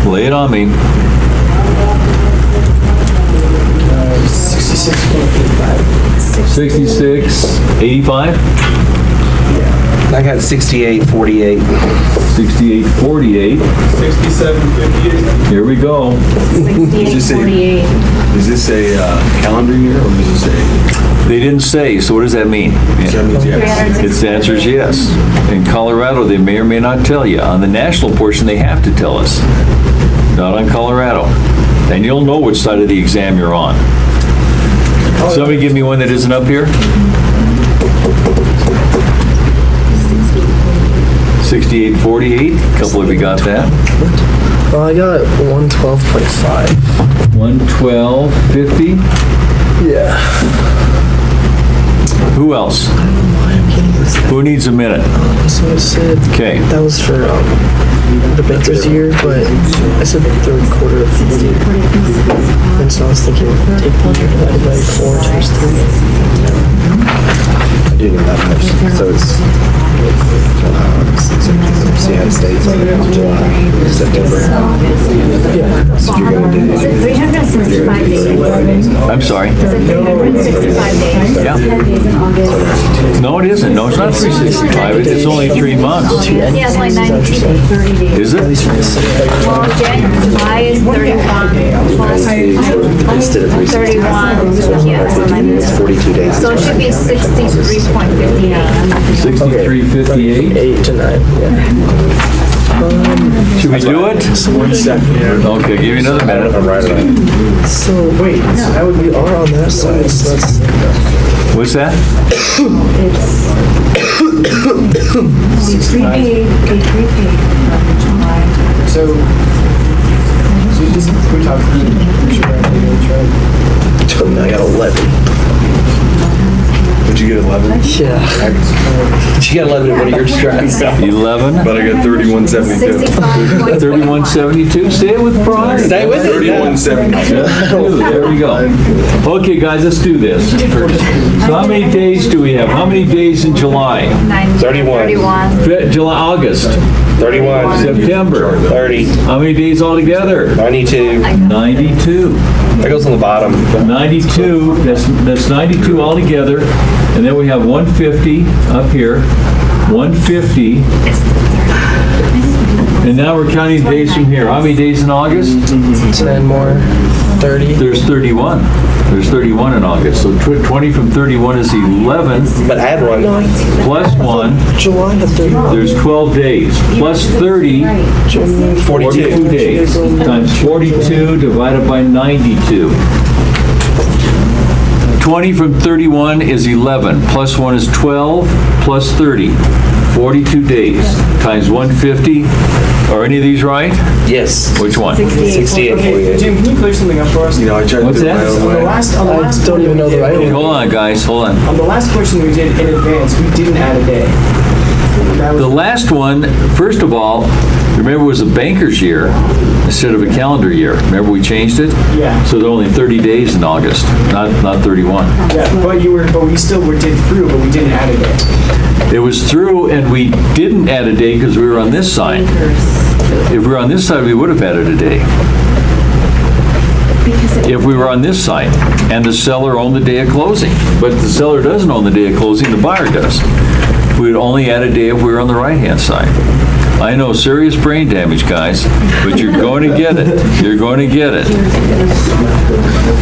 Lay it on me. 66.85. 66.85? I got 68.48. 68.48. 67.58. Here we go. 68, 48. Does this say calendar year or does it say? They didn't say, so what does that mean? That means yes. Its answer is yes. In Colorado, they may or may not tell you. On the national portion, they have to tell us. Not on Colorado. And you'll know which side of the exam you're on. Somebody give me one that isn't up here? 68.48. A couple of you got that. Well, I got 112.5. 112.50. Yeah. Who else? Who needs a minute? So I said Okay. that was for the baker's year, but I said the third quarter of the year. And so I was thinking, take the year divided by 4 times 3. that much. So it's Seattle State's July, September. So you're gonna do 365 days. I'm sorry. 365 days. Yeah. 10 days in August. No, it isn't. No, it's not 365. It's only 3 months. Yeah, it's like 90 days, 30 days. Is it? Well, July is 31. instead of 365. 31, yeah, so It's 42 days. So it should be 63.58. 6358? 8 to 9, yeah. Should we do it? One second. Okay, give me another minute. I'm right on. So, wait, so that would be R on that side, so that's... What's that? It's prepaid, they prepaid from July. So you just, we talked, we should write the age, right? I got 11. Did you get 11? Yeah. You got 11 in one of your strats. 11? But I got 3172. 65.45. 3172? Stay with pride. Stay with it. 3172. There we go. Okay, guys, let's do this. So how many days do we have? How many days in July? 31. 31. July, August, 31. September. 30. How many days altogether? 92. 92. That goes on the bottom. 92, that's 92 altogether. And then we have 150 up here, 150. And now we're counting days from here. How many days in August? 10 more, 30. There's 31. There's 31 in August. So 20 from 31 is 11, But add one. plus 1, July had 30. there's 12 days. Plus 30, 42 days. Times 42 divided by 92. 20 from 31 is 11, plus 1 is 12, plus 30, 42 days, times 150. Are any of these right? Yes. Which one? 68, Okay, 48. Jim, can you clear something up for us? You know, I tried to What's do it that? my own On the way. last, I don't even know the right one. Hold on, guys, hold on. On the last question we did in advance, we didn't add a day. That was The last one, first of all, remember it was a banker's year instead of a calendar year. Remember we changed it? Yeah. So there are only 30 days in August, not 31. Yeah, but we still did through, but we didn't add a day. It was through, and we didn't add a day because we were on this side. If we were on this side, we would have added a day. If we were on this side, and the seller owned the day of closing. But the seller doesn't own the day of closing, the buyer does. We would only add a day if we were on the right-hand side. I know, serious brain damage, guys, but you're going to get it. You're going to get it.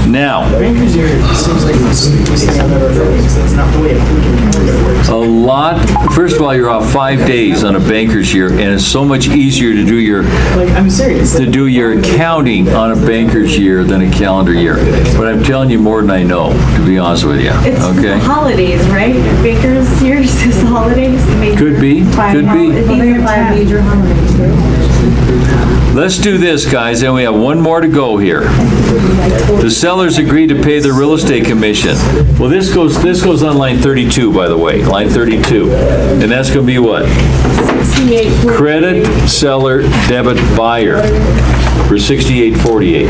Now, Banker's year seems like the stupidest thing I've ever heard. That's not the way a freaking calendar works. a lot, first of all, you're off 5 days on a banker's year, and it's so much easier to do your Like, I'm serious. accounting on a banker's year than a calendar year. But I'm telling you more than I know, to be honest with you, It's okay? holidays, right? Baker's years is holidays. Could be, could be. These are 5 major holidays. Let's do this, guys, and we have one more to go here. The sellers agreed to pay the real estate commission. Well, this goes on line 32, by the way, line 32. And that's gonna be what? Credit, seller, debit, buyer for 6848.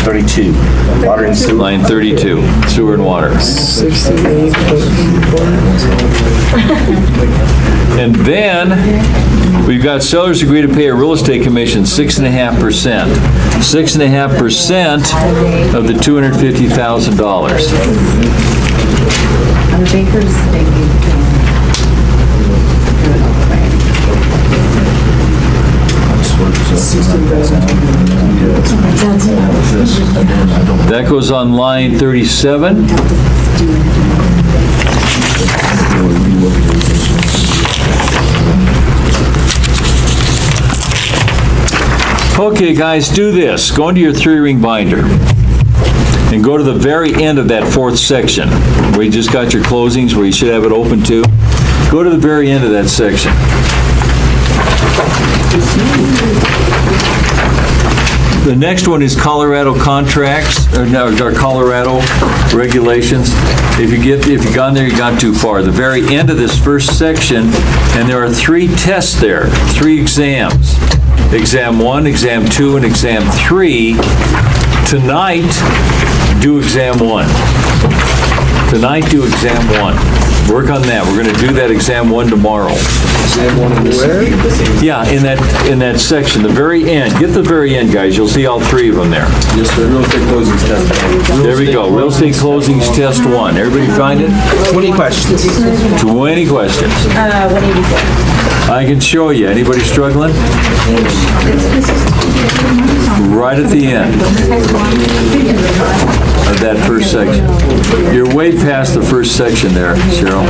32. Water and sewer. Line 32, sewer and water. 68.4. And then, we've got sellers agree to pay a real estate commission 6.5%. 6.5% of the $250,000. On the Baker's, they do it all the way. That goes on line 37. Okay, guys, do this. Go into your 3-ring binder and go to the very end of that 4th section where you just got your closings, where you should have it open to. Go to the very end of that section. The next one is Colorado contracts, or Colorado regulations. If you've gone there, you've gone too far. The very end of this first section, and there are 3 tests there, 3 exams. Exam 1, Exam 2, and Exam 3 Tonight, do exam 1. Tonight, do exam 1. Work on that. We're going to do that exam 1 tomorrow. Yeah, in that section, the very end. Get the very end, guys. You'll see all 3 of them there. Yes, sir. Real estate closings test. There we go. Real estate closings test 1. Everybody find it? 20 questions. 20 questions. 184. I can show you. Anybody struggling? Right at the end of that first section. You're way past the first section there, Cheryl.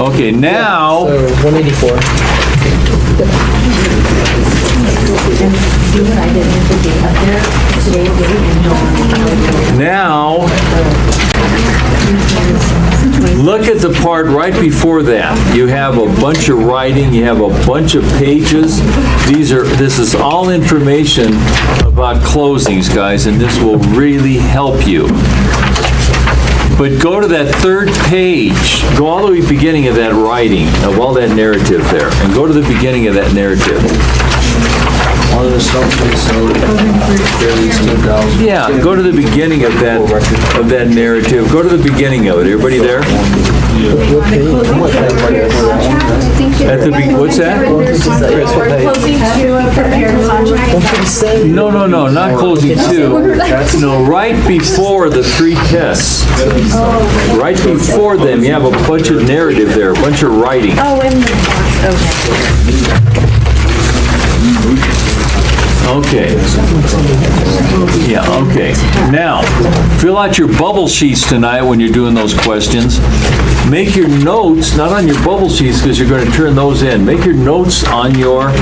Okay, now, So 184. now, look at the part right before that. You have a bunch of writing, you have a bunch of pages. This is all information about closings, guys, and this will really help you. But go to that 3rd page, go all the way beginning of that writing, of all that narrative there, and go to the beginning of that narrative. On the self-pay seller, fairly 10,000. Yeah, go to the beginning of that narrative. Go to the beginning of it. Everybody there? At the what's that? Closing to a prepared contract. No, not closing 2. No, right before the 3 tests. Right before them, you have a bunch of narrative there, a bunch of writing. Oh, in the box, okay. Okay. Yeah, okay. Now, fill out your bubble sheets tonight when you're doing those questions. Make your notes, not on your bubble sheets because you're going to turn those in. Make your notes on your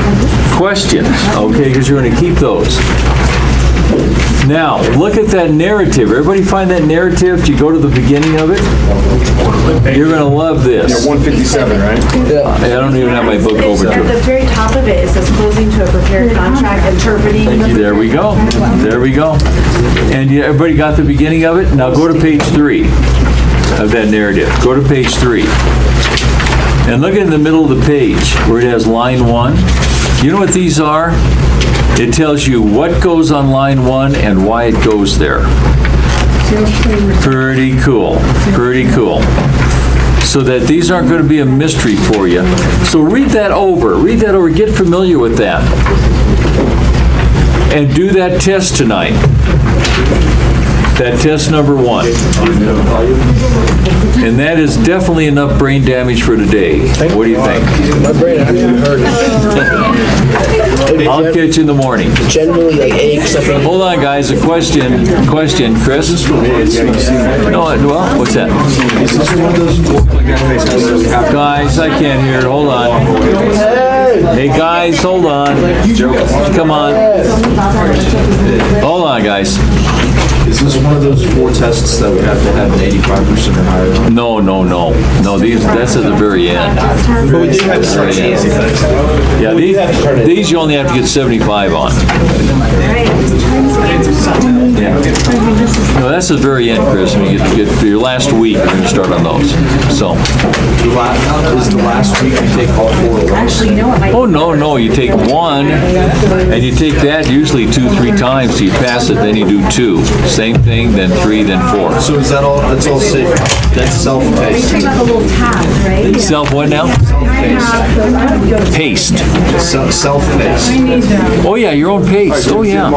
questions, okay, because you're going to keep those. Now, look at that narrative. Everybody find that narrative? Do you go to the beginning of it? You're going to love this. 157, right? I don't even have my book over At to the it. very top of it, it says closing to a prepared contract, interpreting. There we go. There we go. And everybody got the beginning of it? Now go to page 3 of that narrative. Go to page 3. And look in the middle of the page where it has line 1. You know what these are? It tells you what goes on line 1 and why it goes there. Pretty cool. Pretty cool. So that these aren't going to be a mystery for you. So read that over. Read that over. Get familiar with that. And do that test tonight. That test number 1. And that is definitely enough brain damage for today. What do you think? My brain actually hurts. I'll catch you in the morning. Generally like aches. I think. Hold on, guys. A question, Chris? No, well, what's that? Guys, I can't hear. Hold on. Hey, guys, hold on. Come on. Hold on, guys. Is this one of those 4 tests that we have to have an 85% or higher on? No. No, that's at the very end. But we do have some Very end. easy things. Yeah, these you only have to get 75 on. Yeah. No, that's the very end, Chris. When you get to your last week, you're going to start on those. So. Is the last week you take all 4 of those? Actually, you know what? Oh, no, you take 1, and you take that usually 2-3 times, so you pass it, then you do 2. Same thing, then 3, then 4. So is that all, that's all safe? That's self-paced? Check out the little tabs, right? Self what now? Paste. Self-paced. Oh, yeah, your own pace. Oh, yeah.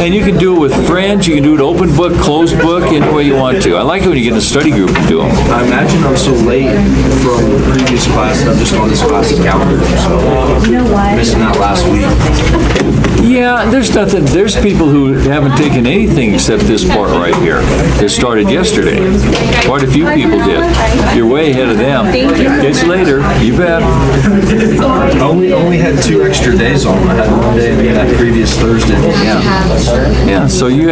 And you can do it with friends, you can do it open book, closed book, any way you want to. I like it when you get in a study group and do them. I imagine I'm so late from the previous class and I'm just on this class's calendar, so You know what? missing that last week. Yeah, there's people who haven't taken anything except this part right here. It started yesterday. Quite a few people did. You're way ahead of them. Catch you later. You bet. Only had 2 extra days on. I had 1 day and that previous Thursday. Yeah, so you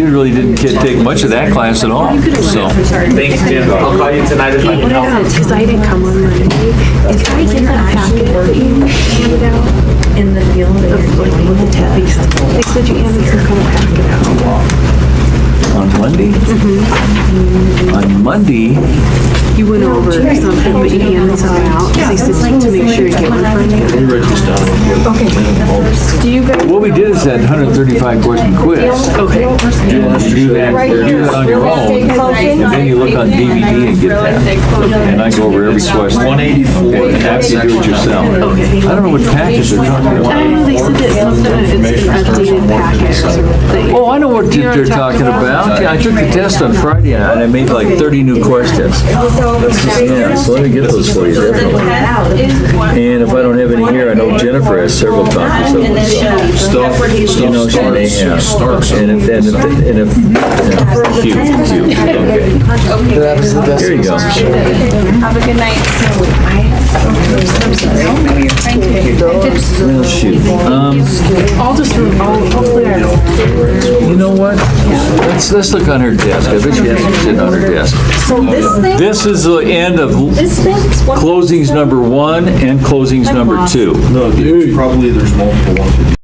really didn't take much of that class at all. So, Thanks, Jim. I'll call you tonight if I can help. Because I didn't come on Monday. If I get that packet that you handed out In the field that you're of like with the text, they said you handed some kind of packet out. On Monday? On Monday, You went over something, but you handed some out, because he said to make sure you get one from you. Let me write this down. Okay. Do you guys? what we did is that 135 question quiz. Okay. You do that on your own, and then you look on DVD and get that. And I go over every question. 184. And have you do it yourself. I don't know what package they're talking I don't about. know, they said that sometimes it's an updated packet or something. Oh, I know what they're talking about. Yeah, I took the test on Friday and I made like 30 new questions. Yeah, so let me get those for you, definitely. And if I don't have any here, I know Jennifer has several copies of them. So. You know, she may have. And if, cute, okay. Here you go. Have a good night. Well, shoot. I'll clear it. You know what? Let's look on her desk. I bet she has some sitting on her desk. So this thing, This is the end of this thing's one. closings number 1 and closings number 2. No, probably there's multiple ones.